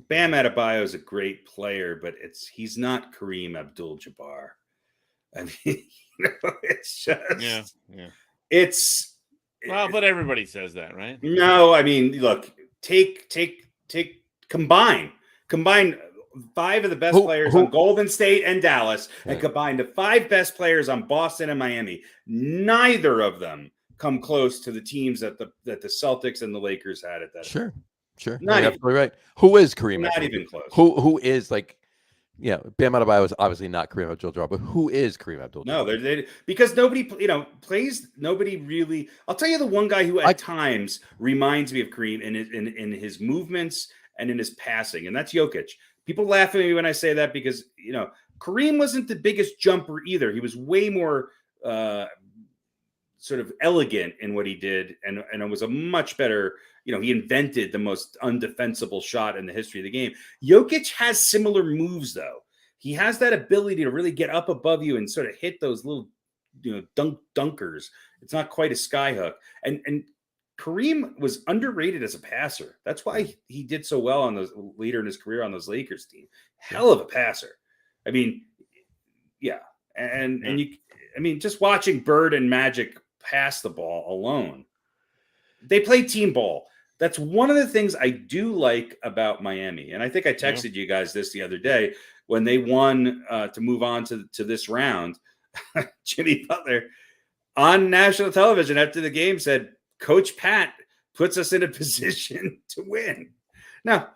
Bam Adebayo is a great player, but he's not Kareem Abdul-Jabbar. I mean, it's just it's but everybody says that, right? No, I mean, look, combine 5 of the best players on Golden State and Dallas, and combine the 5 best players on Boston and Miami. Neither of them come close to the teams that the Celtics and the Lakers had at that. Sure. Not even, absolutely right. Who is Kareem? Not even close. Who is like? Yeah, Bam Adebayo was obviously not Kareem Abdul-Jabbar, but who is Kareem Abdul-Jabbar? No, they because nobody, plays. Nobody really. I'll tell you the one guy who at times reminds me of Kareem in his movements and in his passing, and that's Jokic. People laugh at me when I say that because Kareem wasn't the biggest jumper either. He was way more sort of elegant in what he did, and it was a much better. He invented the most undefensible shot in the history of the game. Jokic has similar moves, though. He has that ability to really get up above you and sort of hit those little, dunkers. It's not quite a skyhook. And Kareem was underrated as a passer. That's why he did so well on those later in his career on those Lakers team. Hell of a passer. I mean, yeah. And just watching Bird and Magic pass the ball alone. They play team ball. That's one of the things I do like about Miami. And I think I texted you guys this the other day when they won to move on to this round. Jimmy Butler on national television after the game said, Coach Pat puts us in a position to win. Now,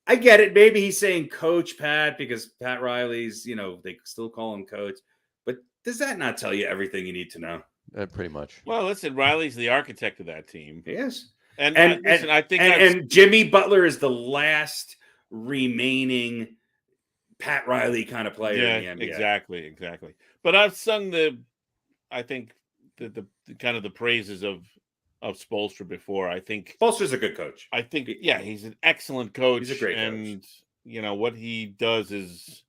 I get it. Maybe he's saying Coach Pat because Pat Riley's, they still call him coach. But does that not tell you everything you need to know? Pretty much. Well, listen, Riley's the architect of that team. Yes. And listen, I think and Jimmy Butler is the last remaining Pat Riley kind of player in the NBA. Exactly. But I've sung the kind of the praises of Spoelstra before. I think Spoelstra's a good coach. I think he's an excellent coach. He's a great coach. And what he does is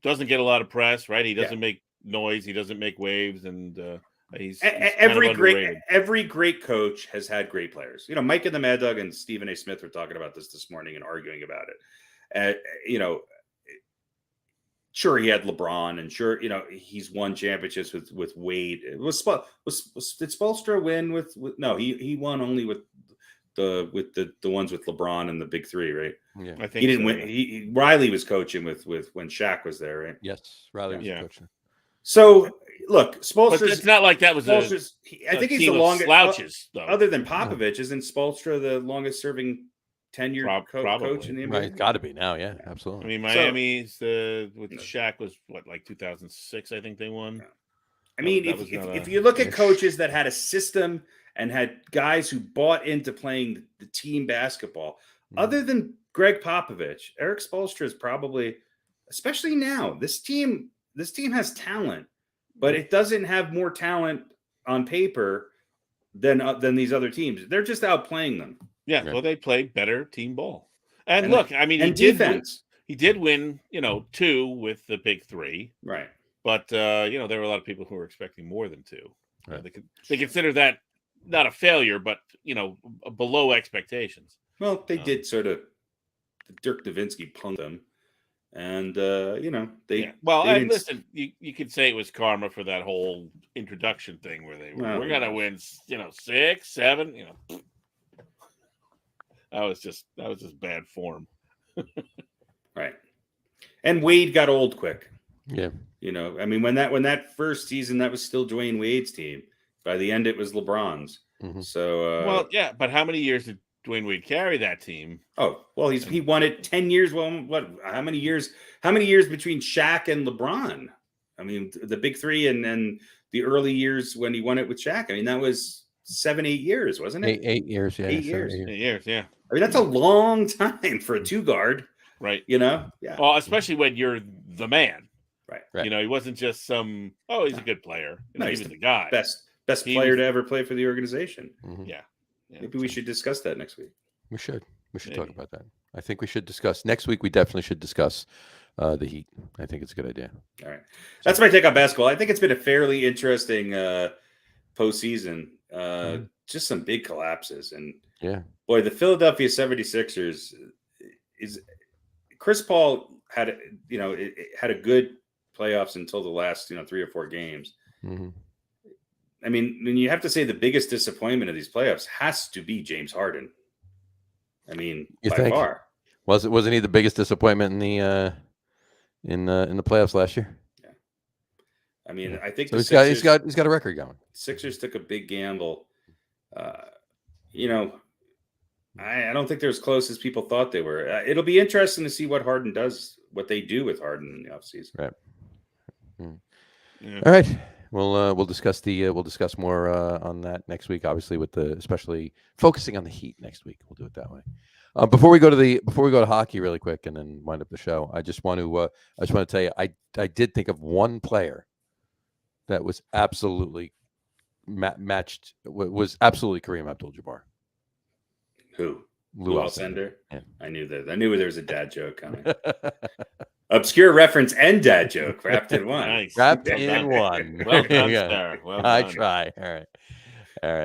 doesn't get a lot of press, right? He doesn't make noise, he doesn't make waves, and he's every great coach has had great players. Mike and the Mad Dog and Stephen A. Smith were talking about this morning and arguing about it. Sure, he had LeBron, and sure, he's won championships with Wade. Did Spoelstra win with? No, he won only with the ones with LeBron and the big 3, right? Yeah, I think he didn't win. Riley was coaching with when Shaq was there, right? Yes, Riley was coaching. So look, Spoelstra. But it's not like that was. I think he's the longest slouches, though. Other than Popovich, isn't Spoelstra the longest serving tenured coach in the NBA? Right, got to be now. Yeah, absolutely. I mean, Miami's with Shaq was like 2006. I think they won. I mean, if you look at coaches that had a system and had guys who bought into playing the team basketball, other than Greg Popovich, Eric Spoelstra is probably, especially now, this team has talent, but it doesn't have more talent on paper than these other teams. They're just outplaying them. Yeah, well, they play better team ball. And look, I mean, he did win, 2 with the big 3. Right. But, there were a lot of people who were expecting more than 2. Right. They consider that not a failure, but, below expectations. Well, they did sort of Dirk Nowitzki punked them. And, listen, you could say it was karma for that whole introduction thing where we're going to win, 6, 7, That was just bad form. Right. And Wade got old quick. Yeah. I mean, when that first season, that was still Dwayne Wade's team. By the end, it was LeBron's. Mm-hmm. So, but how many years did Dwayne Wade carry that team? Oh, well, he won it 10 years. Well, how many years between Shaq and LeBron? I mean, the big 3 and the early years when he won it with Shaq. I mean, that was 7-8 years, wasn't it? 8 years, yeah. 8 years. 8 years, yeah. I mean, that's a long time for a 2-guard. Right. Yeah. Well, especially when you're the man. Right. He wasn't just he's a good player. He was the guy. Best player to ever play for the organization. Mm-hmm. Yeah. Maybe we should discuss that next week. We should talk about that. I think we should discuss next week. We definitely should discuss the Heat. I think it's a good idea. All right. That's my take on basketball. I think it's been a fairly interesting postseason. Just some big collapses. And boy, the Philadelphia 76ers is Chris Paul had a good playoffs until the last 3 or 4 games. Mm-hmm. I mean, when you have to say the biggest disappointment of these playoffs has to be James Harden. I mean, by far. Wasn't he the biggest disappointment in the playoffs last year? Yeah. I mean, I think So the he's got a record going. Sixers took a big gamble. You know, I don't think they're as close as people thought they were. It'll be interesting to see what they do with Harden in the offseason. Right. Yeah. All right. We'll discuss more on that next week. Obviously, especially focusing on the Heat next week. We'll do it that way. Before we go to hockey really quick and then wind up the show, I just want to tell you I did think of one player that was absolutely matched, was absolutely Kareem Abdul-Jabbar. Who? Lou Alcindor? Yeah. I knew there was a dad joke coming. Obscure reference and dad joke wrapped in one. Nice. Wrapped Well in done. one. Well done, Yeah. sir. Well I done. try. All right.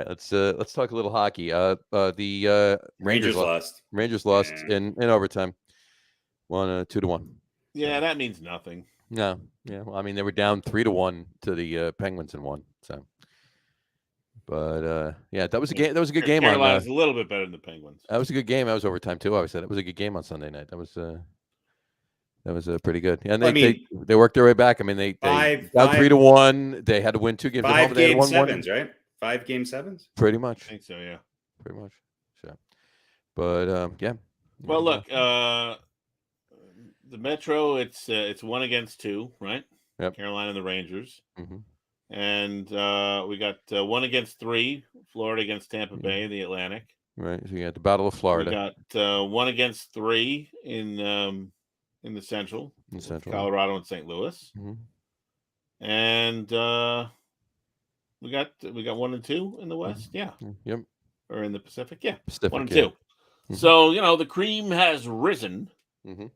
Let's talk a little hockey. The Rangers lost. Rangers lost Yeah. in overtime. 2-1. Yeah, that means nothing. No. Yeah. Well, I mean, they were down 3-1 to the Penguins and won. So, but yeah, that was a game. That was a good game. Carolina's a little bit better than the Penguins. That was a good game. That was overtime too. I said it was a good game on Sunday night. That was pretty good. Yeah, and they worked their way back. I mean, they down 3-1. They had to win 2 games. 5 game sevens, right? 5 game sevens. Pretty much. I think so. Yeah. Pretty much. So, but yeah. Well, look, the Metro. It's 1-2, right? Yep. Carolina and the Rangers. Mm-hmm. And we got 1-3, Florida against Tampa Bay in the Atlantic. Right. So you got the Battle of Florida. We got 1-3 in the Central. Colorado and St. Louis. Mm-hmm. And we got 1 and 2 in the West. Yeah. Yep. Or in the Pacific. Yeah. Pacific, 1 and 2. Mm-hmm. So the cream has risen. Mm-hmm.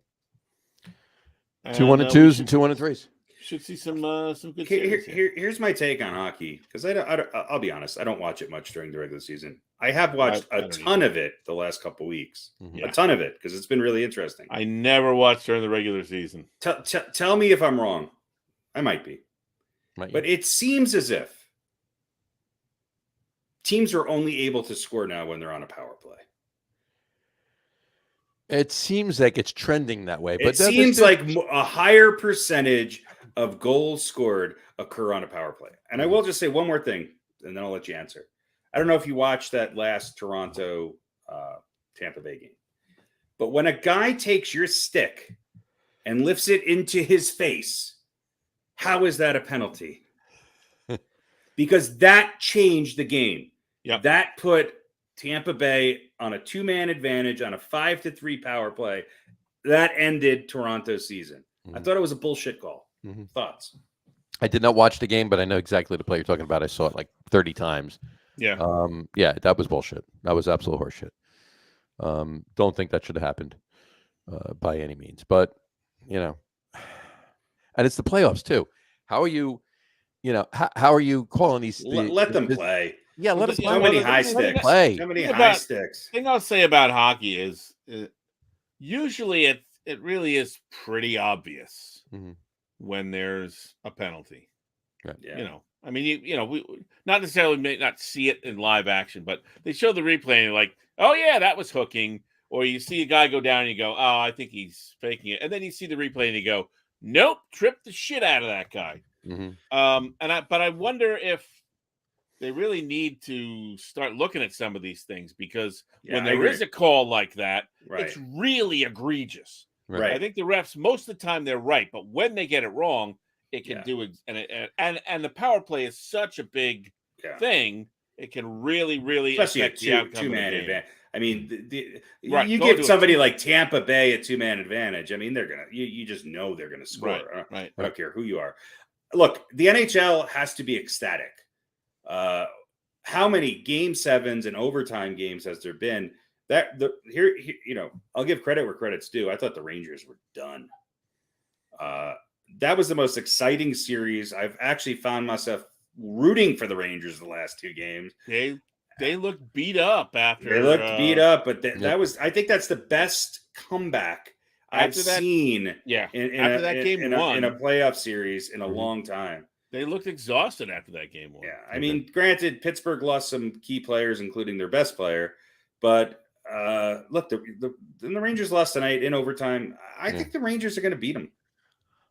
And, 2 1-2s and 2 1-3s. Should see some good series here. Here's my take on hockey, because I'll be honest, I don't watch it much during the regular season. I have watched a ton of it the last couple weeks, Mm-hmm. a ton of it, because it's been really interesting. I never watched during the regular season. Tell me if I'm wrong. I might be, but it seems as if teams are only able to score now when they're on a power play. It seems like it's trending that way, but it seems like a higher percentage of goals scored occur on a power play. And I will just say one more thing, and then I'll let you answer. I don't know if you watched that last Toronto Tampa Bay game, but when a guy takes your stick and lifts it into his face, how is that a penalty? Because that changed the game. Yep. That put Tampa Bay on a 2-man advantage on a 5-3 power play. That ended Toronto's season. Mm-hmm. I thought it was a bullshit call. Mm-hmm. Thoughts? I did not watch the game, but I know exactly the play you're talking about. I saw it like 30 times. Yeah. Yeah, that was bullshit. That was absolute horseshit. Don't think that should have happened by any means. But, and it's the playoffs too. How are you, how are you calling these? Let them play. Yeah, let us play. How many high sticks? How many high sticks? The thing I'll say about hockey is usually it really is pretty obvious when there's a penalty. Right. Yeah. I mean, we not necessarily may not see it in live action, but they show the replay and you're like, oh yeah, that was hooking. Or you see a guy go down and you go, oh, I think he's faking it. And then you see the replay and you go, nope, tripped the shit out of that guy. Mm-hmm. But I wonder if they really need to start looking at some of these things, because when there is a call like that, it's really egregious. Right. I think the refs, most of the time, they're right, but when they get it wrong, it can do it. And the power play is such a big thing; it can really, really especially affect a two-man advantage. I mean, you give somebody like Tampa Bay a 2-man advantage. I mean, they're gonna you just know they're gonna score. Right. I don't care who you are. Look, the NHL has to be ecstatic. How many game sevens and overtime games has there been? Here, I'll give credit where credit's due. I thought the Rangers were done. That was the most exciting series. I've actually found myself rooting for the Rangers the last 2 games. They looked beat up after. They looked beat up, but that was. I think that's the best comeback I've seen. Yeah, after that game in a playoff series in a long time. They looked exhausted after that game. Yeah, I mean, granted, Pittsburgh lost some key players, including their best player, but Look, the Rangers lost tonight in overtime. I think the Rangers are going to beat them.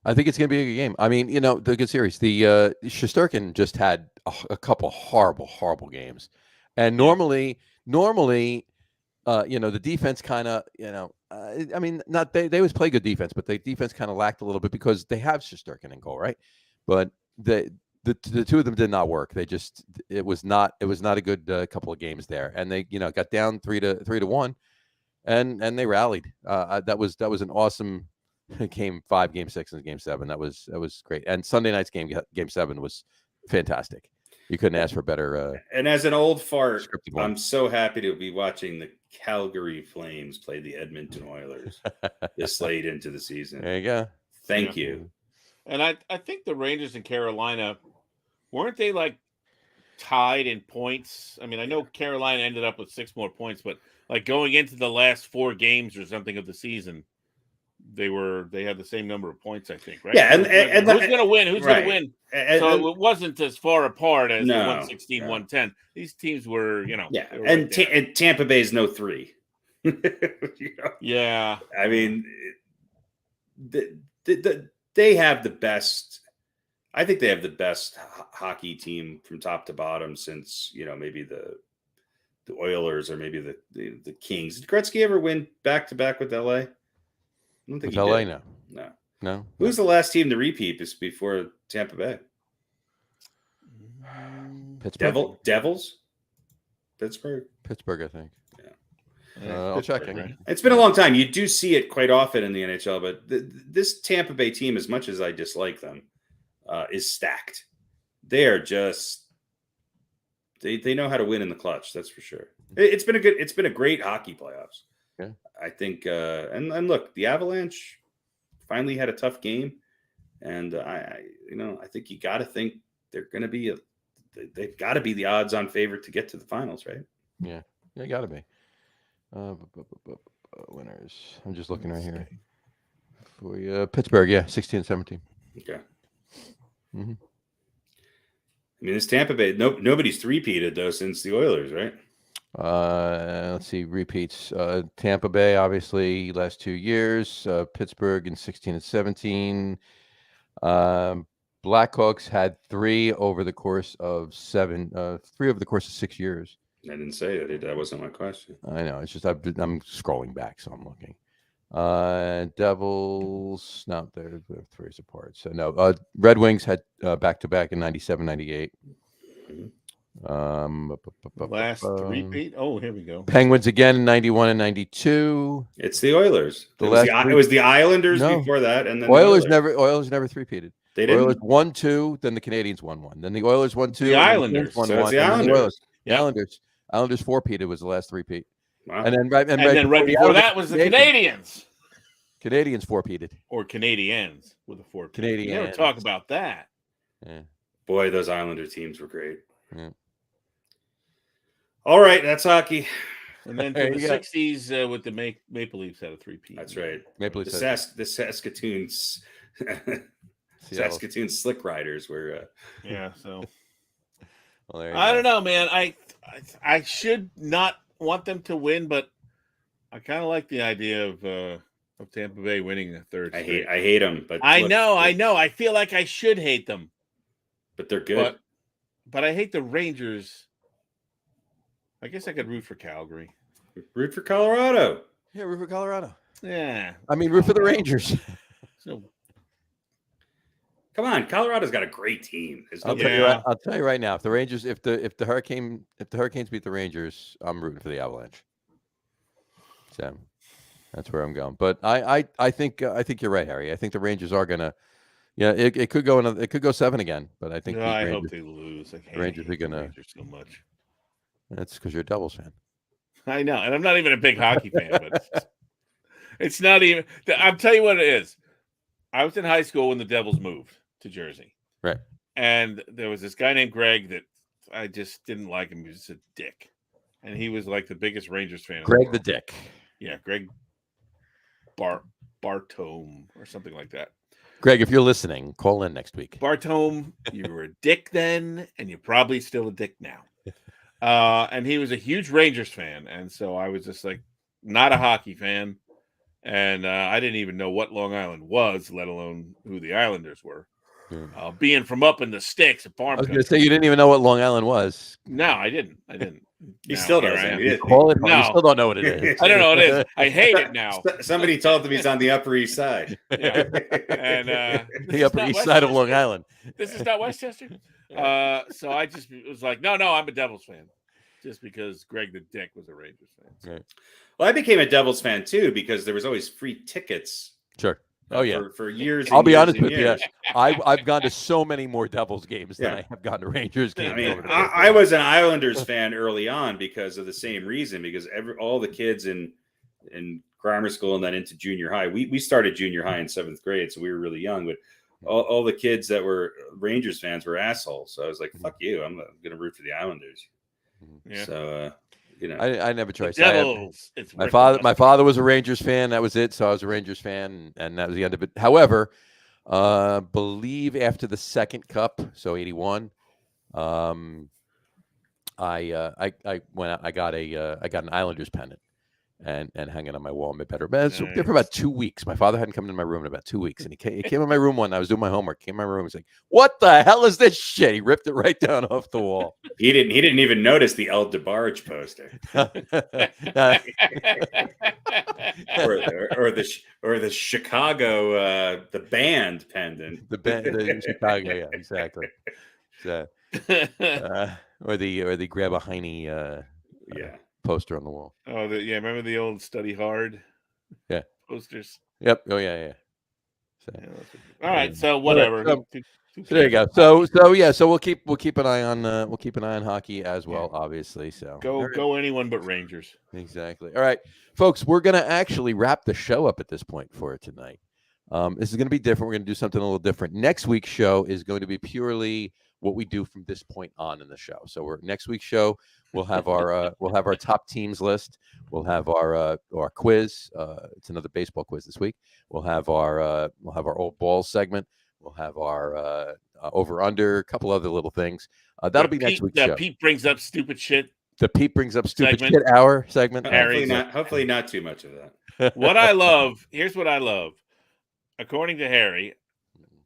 I think it's going to be a good game. I mean, the good series. The Shesterkin just had a couple horrible games, and normally, the defense kind of, I mean, not they always play good defense, but the defense kind of lacked a little bit because they have Shesterkin in goal, right? But the two of them did not work. It was not a good couple of games there, and they got down 3-1, and they rallied. That was an awesome game 5, game 6, and game 7. That was great. And Sunday night's game 7 was fantastic. You couldn't ask for better. And as an old fart, I'm so happy to be watching the Calgary Flames play the Edmonton Oilers this late into the season. There you go. Thank you. And I think the Rangers in Carolina, weren't they like tied in points? I mean, I know Carolina ended up with 6 more points, but like going into the last 4 games or something of the season, they had the same number of points, I think, right? Yeah, and who's going to win? Who's going to win? So it wasn't as far apart as the 116, 110. These teams were, Yeah, and Tampa Bay is no 3. Yeah. I mean, they have the best. I think they have the best hockey team from top to bottom since maybe the Oilers or maybe the Kings. Did Gretzky ever win back-to-back with LA? I don't think with he LA, did. No. Who's the last team to repeat this before Tampa Bay? Pittsburgh. Devils? Pittsburgh, I think. Yeah. I'll check. Right? It's been a long time. You do see it quite often in the NHL, but this Tampa Bay team, as much as I dislike them, is stacked. They are just they know how to win in the clutch. That's for sure. It's been a great hockey playoffs. Yeah. I think, and look, the Avalanche finally had a tough game, and I think you got to think they're going to be they've got to be the odds-on favorite to get to the finals, right? Yeah, got to be. Winners. I'm just looking right here for you. Pittsburgh, 16-17. Okay. Mm-hmm. I mean, this Tampa Bay, nobody's three-peated though since the Oilers, right? Let's see, repeats. Tampa Bay, obviously, last 2 years. Pittsburgh in 16 and 17. Blackhawks had 3 over the course of 6 years. I didn't say that. That wasn't my question. I know. It's just I'm scrolling back, so I'm looking. Devils, no, they're 3 apart. So no. Red Wings had back-to-back in 97, 98. Last repeat. Oh, here we go. Penguins again in 91 and 92. It's the Oilers. It was the Islanders before that, and then Oilers never 3-peated. They didn't. Oilers 1-2, then the Canadians 1-1. Then the Oilers 1-2. The Islanders. So it's the Islanders. The Islanders 4-peated was the last 3-peat. Wow. And then right before that was the Canadians. Canadians 4-peated. Or Canadians with a 4. Canadians. You never talk about that. Yeah. Boy, those Islander teams were great. Yeah. All right, that's hockey. And then for the 60s, with the Maple Leafs had a 3-peat. That's right. Maple Leafs. The Saskatoon Slick Riders were. Yeah. So. Well, I don't know, man. I should not want them to win, but I kind of like the idea of Tampa Bay winning the third. I hate them, but I know. I feel like I should hate them, but they're good. But I hate the Rangers. I guess I could root for Calgary. Root for Colorado. Yeah, root for Colorado. Yeah. I mean, root for the Rangers. So, come on, Colorado's got a great team. I'll tell you right now, if the Hurricanes beat the Rangers, I'm rooting for the Avalanche. So that's where I'm going. But I think you're right, Harry. I think the Rangers are gonna. Yeah, it could go 7 again, but I think I hope they lose. The Rangers are gonna. Rangers so much. That's because you're a Devils fan. I know, and I'm not even a big hockey fan, but it's not even. I'll tell you what it is. I was in high school when the Devils moved to Jersey, right? And there was this guy named Greg that I just didn't like him. He was just a dick, and he was like the biggest Rangers fan. Greg the Dick. Yeah, Greg Bartome or something like that. Greg, if you're listening, call in next week. Bartome, you were a dick then, and you're probably still a dick now. And he was a huge Rangers fan, and so I was just like not a hockey fan, and I didn't even know what Long Island was, let alone who the Islanders were. Being from up in the sticks at farm I was going country. to say you didn't even know what Long Island was. No, I didn't. He Now, still here I doesn't. am. He Call it. No. You still don't know what it is. I don't know what it is. I hate it now. Somebody told him he's on the Upper East Side. Yeah. And The Upper East Side of Long Island. This is not Westchester. So I just was like, no, I'm a Devils fan, just because Greg the Dick was a Rangers fan. So. Right. Well, I became a Devils fan too because there was always free tickets. Sure. Oh yeah. For years. I'll be years honest and with years. you. I've gone to so many more Devils games than I have gone to Rangers games. I mean, I was an Islanders fan early on because of the same reason. Because all the kids in grammar school and then into junior high, we started junior high in 7th grade, so we were really young. But all the kids that were Rangers fans were assholes. So I was like, "Fuck you! I'm going to root for the Islanders." Yeah. So I never tried. Devils. My father was a Rangers fan. That was it. So I was a Rangers fan, and that was the end of it. However, believe after the second cup, so 81, I went out. I got an Islanders pennant and hang it on my wall in my bedroom. It was there for about 2 weeks. My father hadn't come into my room in about 2 weeks, and he came in my room one night. I was doing my homework. Came in my room. He's like, "What the hell is this shit?" He ripped it right down off the wall. He didn't even notice the El DeBarge poster. or the Chicago the band pendant. the Chicago, yeah, exactly. So, or the grab a Heine poster on the wall. Oh, remember the old Study Hard? Yeah. Posters. Yep. Oh yeah. So, all right. So whatever. So there you go. So we'll keep an eye on hockey as well, obviously. So go anyone but Rangers. Exactly. All right, folks, we're gonna actually wrap the show up at this point for tonight. This is gonna be different. We're gonna do something a little different. Next week's show is going to be purely what we do from this point on in the show. So next week's show, we'll have our top teams list. We'll have our quiz. It's another baseball quiz this week. We'll have our old balls segment. We'll have our over under, a couple other little things. That'll be next week's show. Pete brings up stupid shit. The Pete brings up stupid shit hour segment. Hopefully not too much of that. What I love. Here's what I love. According to Harry,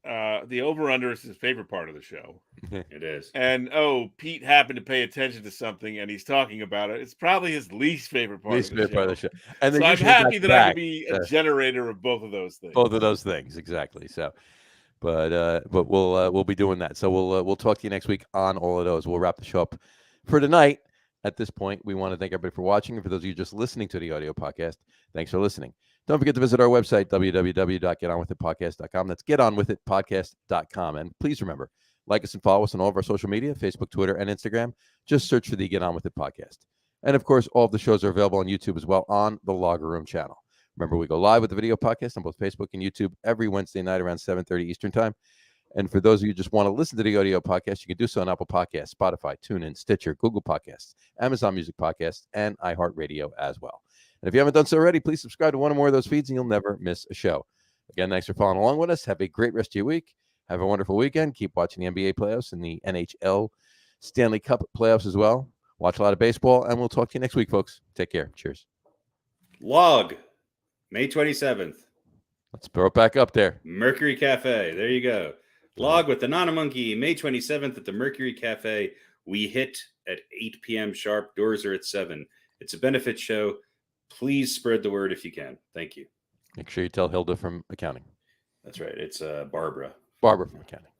the over-under is his favorite part of the show. It is. And Pete happened to pay attention to something and he's talking about it. It's probably his least favorite part of the show. And so I'm happy that I can be a generator of both of those things. Both of those things, exactly. So but we'll be doing that. So we'll talk to you next week on all of those. We'll wrap the show up for tonight. At this point, we want to thank everybody for watching. And for those of you just listening to the audio podcast, thanks for listening. Don't forget to visit our website, www.getonwithitpodcast.com. That's getonwithitpodcast.com. And please remember, like us and follow us on all of our social media, Facebook, Twitter, and Instagram. Just search for the Get On With It podcast. And, of course, all of the shows are available on YouTube as well on the Logger Room channel. Remember, we go live with the video podcast on both Facebook and YouTube every Wednesday night around 7:30 Eastern Time. And for those of you who just want to listen to the audio podcast, you can do so on Apple Podcasts, Spotify, TuneIn, Stitcher, Google Podcasts, Amazon Music Podcasts, and iHeartRadio as well. And if you haven't done so already, please subscribe to one or more of those feeds and you'll never miss a show. Again, thanks for following along with us. Have a great rest of your week. Have a wonderful weekend. Keep watching the NBA playoffs and the NHL Stanley Cup playoffs as well. Watch a lot of baseball, and we'll talk to you next week, folks. Take care. Cheers. Log, May 27th. Let's throw it back up there. Mercury Cafe. There you go. Log with the Nana Monkey, May 27th at the Mercury Cafe. We hit at 8 p.m. sharp. Doors are at 7. It's a benefit show. Please spread the word if you can. Thank you. Make sure you tell Hilda from accounting. That's right. It's Barbara. Barbara from accounting.